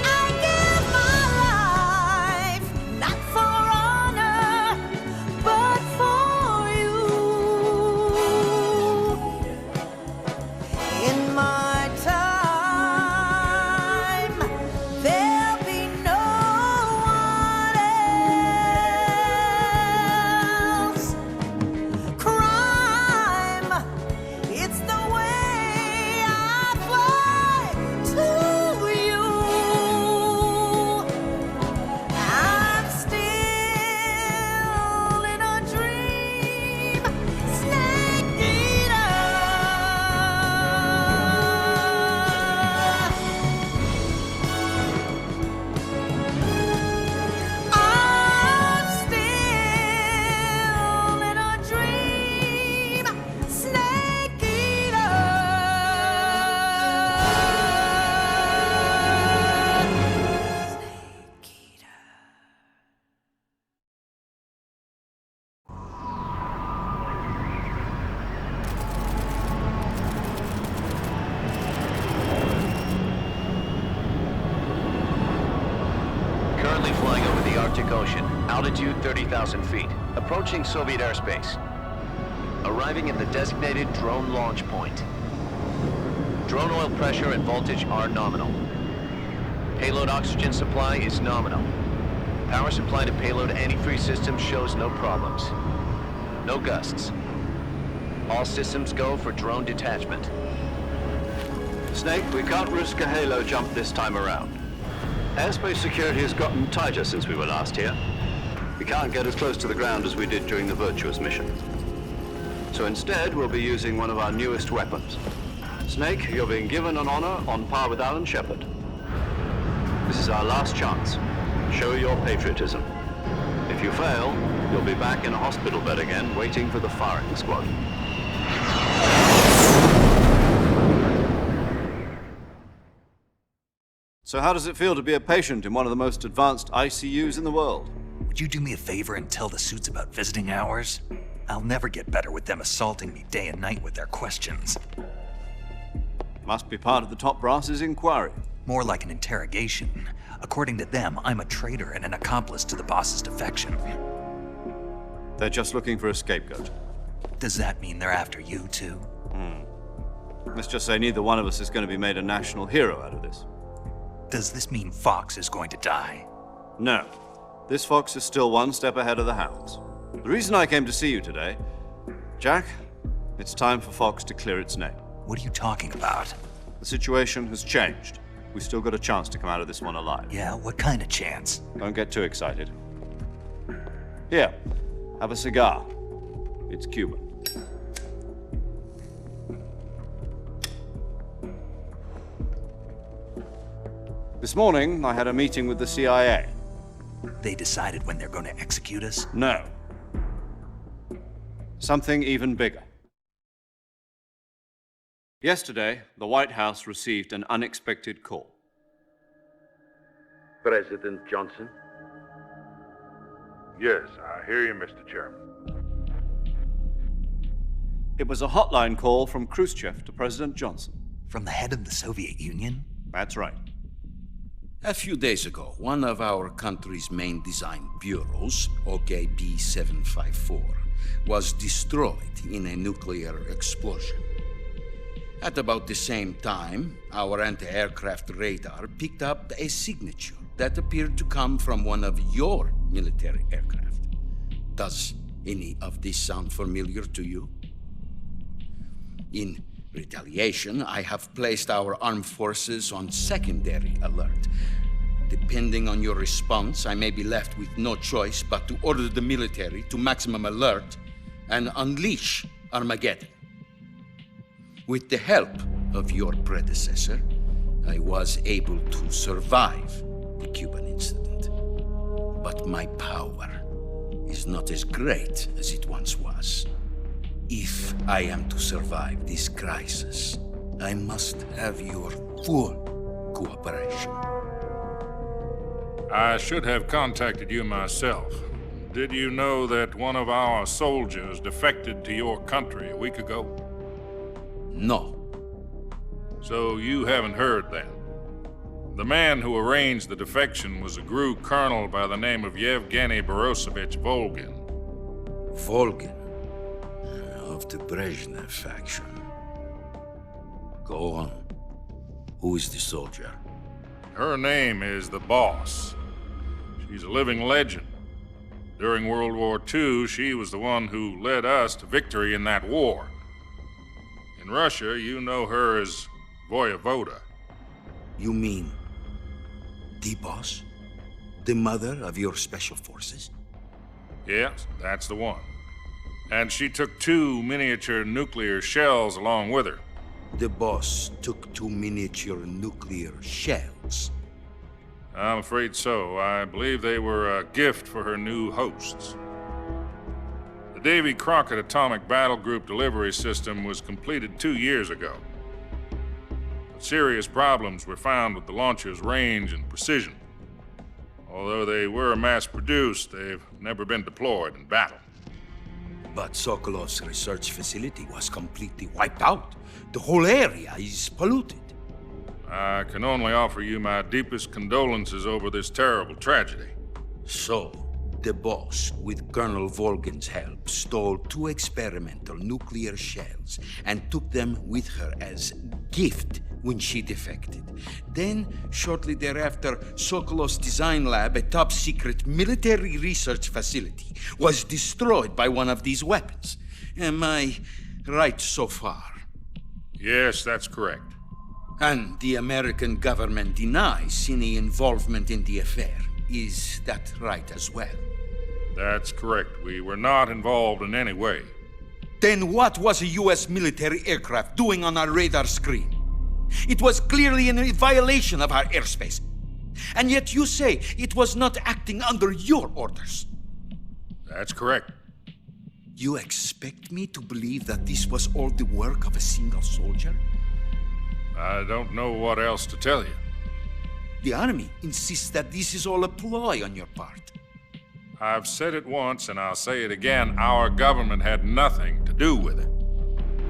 I give my Arctic Ocean. Altitude 30,000 feet. Approaching Soviet airspace. Arriving at the designated drone launch point. Drone oil pressure and voltage are nominal. Payload oxygen supply is nominal. Power supply to payload antifreeze systems shows no problems. No gusts. All systems go for drone detachment. Snake, we can't risk a halo jump this time around. Airspace security has gotten tighter since we were last here. We can't get as close to the ground as we did during the Virtuous mission. So instead, we'll be using one of our newest weapons. Snake, you're being given an honor on par with Alan Shepard. This is our last chance. Show your patriotism. If you fail, you'll be back in a hospital bed again, waiting for the firing squad. So how does it feel to be a patient in one of the most advanced ICUs in the world? Would you do me a favor and tell the suits about visiting hours? I'll never get better with them assaulting me day and night with their questions. Must be part of the top brass's inquiry. More like an interrogation. According to them, I'm a traitor and an accomplice to the boss's defection. They're just looking for a scapegoat. Does that mean they're after you, too? Let's just say neither one of us is going to be made a national hero out of this. Does this mean Fox is going to die? No. This Fox is still one step ahead of the Hounds. The reason I came to see you today, Jack, it's time for Fox to clear its name. What are you talking about? The situation has changed. We still got a chance to come out of this one alive. Yeah, what kind of chance? Don't get too excited. Here, have a cigar. It's Cuban. This morning, I had a meeting with the CIA. They decided when they're going to execute us? No. Something even bigger. Yesterday, the White House received an unexpected call. President Johnson? Yes, I hear you, Mr. Chairman. It was a hotline call from Khrushchev to President Johnson. From the head of the Soviet Union? That's right. A few days ago, one of our country's main design bureaus, OKB 754, was destroyed in a nuclear explosion. At about the same time, our anti-aircraft radar picked up a signature that appeared to come from one of your military aircraft. Does any of this sound familiar to you? In retaliation, I have placed our armed forces on secondary alert. Depending on your response, I may be left with no choice but to order the military to maximum alert and unleash Armageddon. With the help of your predecessor, I was able to survive the Cuban incident. But my power is not as great as it once was. If I am to survive this crisis, I must have your full cooperation. I should have contacted you myself. Did you know that one of our soldiers defected to your country a week ago? No. So you haven't heard then. The man who arranged the defection was a GRU colonel by the name of Yevgeny Borosovich Volgin. Volgin? Of the Brezhnev faction. Go on. Who is the soldier? Her name is the Boss. She's a living legend. During World War II, she was the one who led us to victory in that war. In Russia, you know her as Voyevoda. You mean the Boss? The mother of your special forces? Yes, that's the one. And she took 2 miniature nuclear shells along with her. The Boss took 2 miniature nuclear shells? I'm afraid so. I believe they were a gift for her new hosts. The Davy Crockett Atomic Battle Group delivery system was completed 2 years ago. But serious problems were found with the launcher's range and precision. Although they were mass-produced, they've never been deployed in battle. But Sokolov's research facility was completely wiped out. The whole area is polluted. I can only offer you my deepest condolences over this terrible tragedy. So, the boss, with Colonel Volgin's help, stole 2 experimental nuclear shells and took them with her as gift when she defected. Then, shortly thereafter, Sokolov's design lab, a top-secret military research facility, was destroyed by one of these weapons. Am I right so far? Yes, that's correct. And the American government denies any involvement in the affair. Is that right as well? That's correct. We were not involved in any way. Then what was a U.S. military aircraft doing on our radar screen? It was clearly in violation of our airspace. And yet you say it was not acting under your orders. That's correct. You expect me to believe that this was all the work of a single soldier? I don't know what else to tell you. The Army insists that this is all a ploy on your part. I've said it once, and I'll say it again. Our government had nothing to do with it.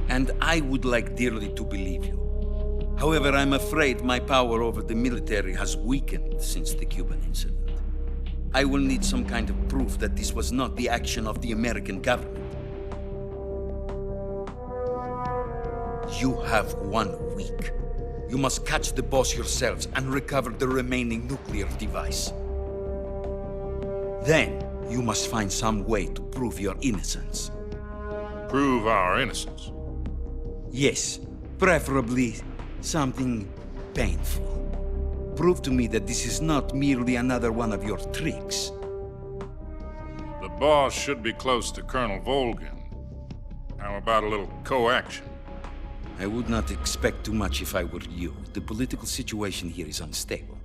And I would like dearly to believe you. However, I'm afraid my power over the military has weakened since the Cuban incident. I will need some kind of proof that this was not the action of the American government. You have 1 week. You must catch the boss yourselves and recover the remaining nuclear device. Then, you must find some way to prove your innocence. Prove our innocence? Yes, preferably something painful. Prove to me that this is not merely another one of your tricks. The boss should be close to Colonel Volgin. How about a little coaction? I would not expect too much if I were you. The political situation here is unstable.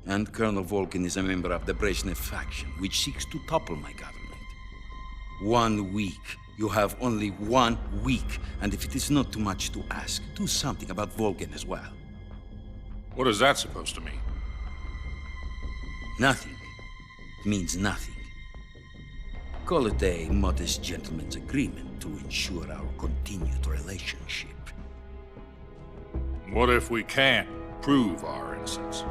And Colonel Volgin is a member of the Brezhnev faction, which seeks to topple my government. 1 week. You have only 1 week. And if it is not too much to ask, do something about Volgin as well. What is that supposed to mean? Nothing. It means nothing. Call it a modest gentleman's agreement to ensure our continued relationship. What if we can't prove our innocence?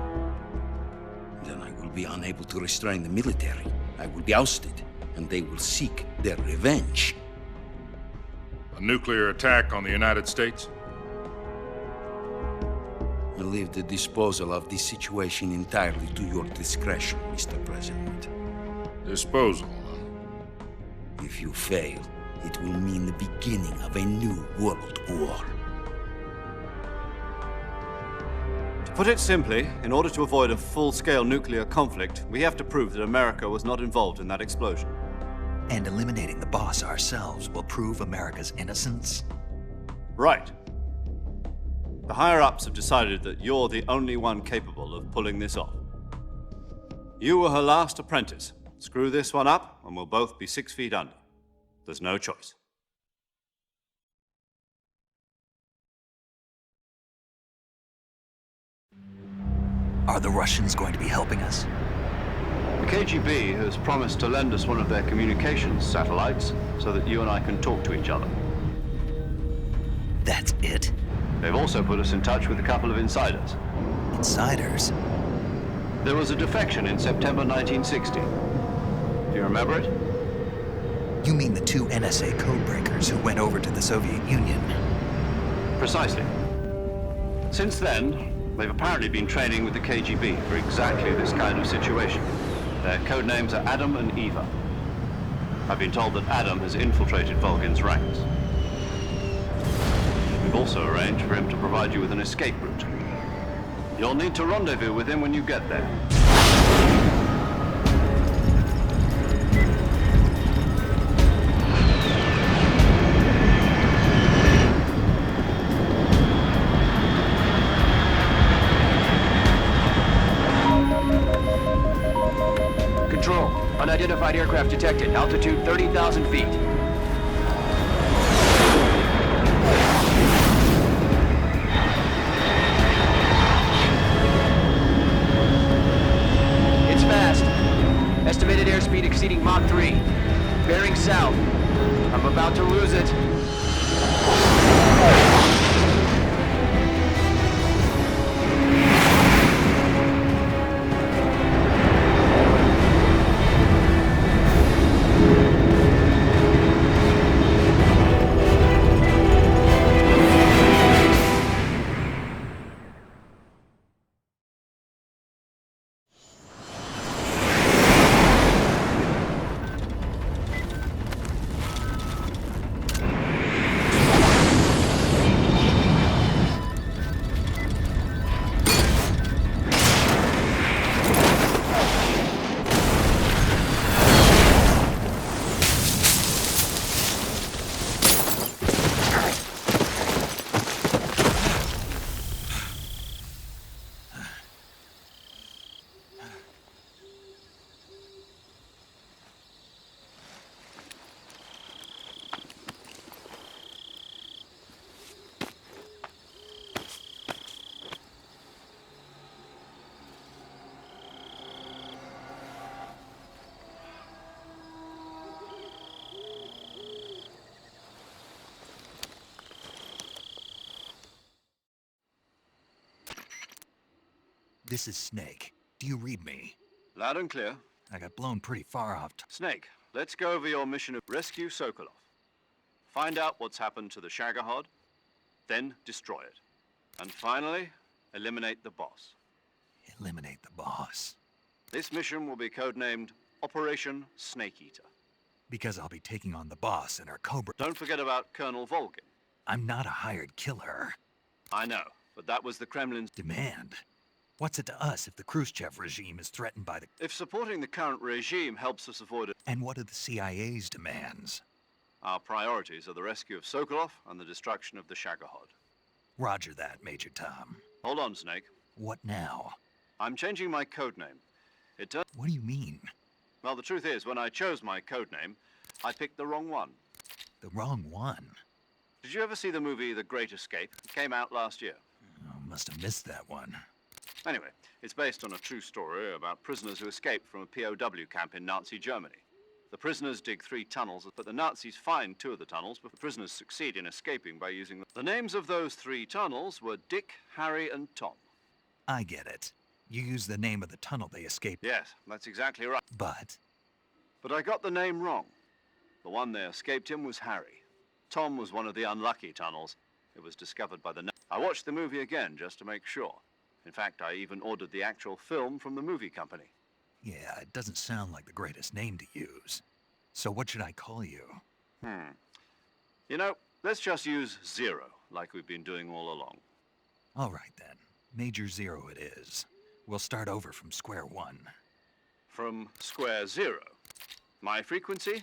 Then I will be unable to restrain the military. I will be ousted, and they will seek their revenge. A nuclear attack on the United States? I leave the disposal of this situation entirely to your discretion, Mr. President. Disposal? If you fail, it will mean the beginning of a new world war. To put it simply, in order to avoid a full-scale nuclear conflict, we have to prove that America was not involved in that explosion. And eliminating the boss ourselves will prove America's innocence? Right. The higher-ups have decided that you're the only one capable of pulling this off. You were her last apprentice. Screw this one up, and we'll both be 6 feet under. There's no choice. Are the Russians going to be helping us? The KGB has promised to lend us one of their communications satellites so that you and I can talk to each other. That's it? They've also put us in touch with a couple of insiders. Insiders? There was a defection in September 1960. Do you remember it? You mean the 2 NSA codebreakers who went over to the Soviet Union? Precisely. Since then, they've apparently been training with the KGB for exactly this kind of situation. Their code names are Adam and Eva. I've been told that Adam has infiltrated Volgin's ranks. We've also arranged for him to provide you with an escape route. You'll need to rendezvous with him when you get there. Control, unidentified aircraft detected. Altitude 30,000 feet. It's fast. Estimated airspeed exceeding Mach 3. Bearing south. I'm about to lose it. This is Snake. Do you read me? Loud and clear. I got blown pretty far off. Snake, let's go over your mission of rescue Sokolov. Find out what's happened to the Shagohod, then destroy it. And finally, eliminate the boss. Eliminate the boss. This mission will be codenamed Operation Snake Eater. Because I'll be taking on the boss and our Cobra. Don't forget about Colonel Volgin. I'm not a hired killer. I know, but that was the Kremlin's demand. What's it to us if the Khrushchev regime is threatened by the... If supporting the current regime helps us avoid it... And what are the CIA's demands? Our priorities are the rescue of Sokolov and the destruction of the Shagohod. Roger that, Major Tom. Hold on, Snake. What now? I'm changing my codename. It turns... What do you mean? Well, the truth is, when I chose my codename, I picked the wrong one. The wrong one? Did you ever see the movie The Great Escape? It came out last year. Oh, must have missed that one. Anyway, it's based on a true story about prisoners who escaped from a POW camp in Nazi Germany. The prisoners dig 3 tunnels, but the Nazis find 2 of the tunnels, but the prisoners succeed in escaping by using them. The names of those 3 tunnels were Dick, Harry, and Tom. I get it. You use the name of the tunnel they escaped. Yes, that's exactly right. But I got the name wrong. The one they escaped in was Harry. Tom was one of the unlucky tunnels. It was discovered by the... I watched the movie again just to make sure. In fact, I even ordered the actual film from the movie company. Yeah, it doesn't sound like the greatest name to use. So what should I call you? You know, let's just use Zero, like we've been doing all along. All right, then. Major Zero it is. We'll start over from square one. From square 0. My frequency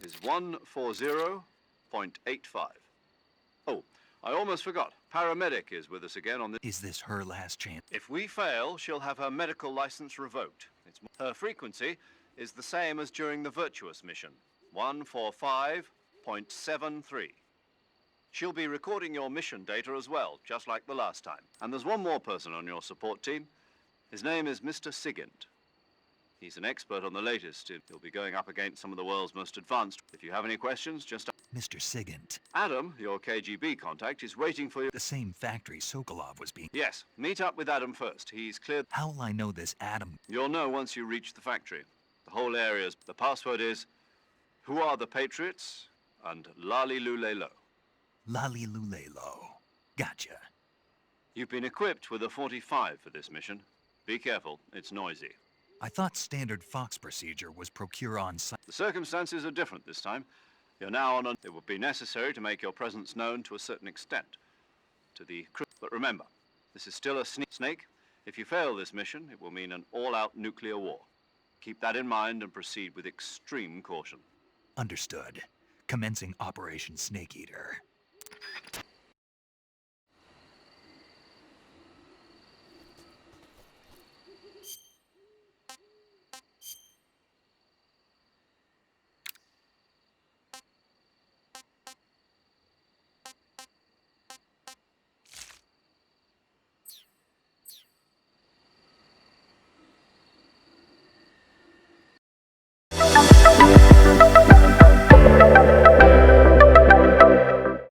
is 140.85. Oh, I almost forgot. Paramedic is with us again on this. Is this her last chance? If we fail, she'll have her medical license revoked. Her frequency is the same as during the Virtuous mission, 145.73. She'll be recording your mission data as well, just like the last time. And there's one more person on your support team. His name is Mr. Sigint. He's an expert on the latest. He'll be going up against some of the world's most advanced. If you have any questions, just... Mr. Sigint. Adam, your KGB contact, is waiting for you. The same factory Sokolov was being... Yes, meet up with Adam first. He's cleared... How will I know this Adam? You'll know once you reach the factory. The whole area's... The password is... Who are the Patriots? And Lali Lulelo. Lali Lulelo. Gotcha. You've been equipped with a 45 for this mission. Be careful, it's noisy. I thought standard Fox procedure was procure on site. The circumstances are different this time. You're now on a... It would be necessary to make your presence known to a certain extent. But remember, this is still a snake. If you fail this mission, it will mean an all-out nuclear war. Keep that in mind and proceed with extreme caution. Understood. Commencing Operation Snake Eater.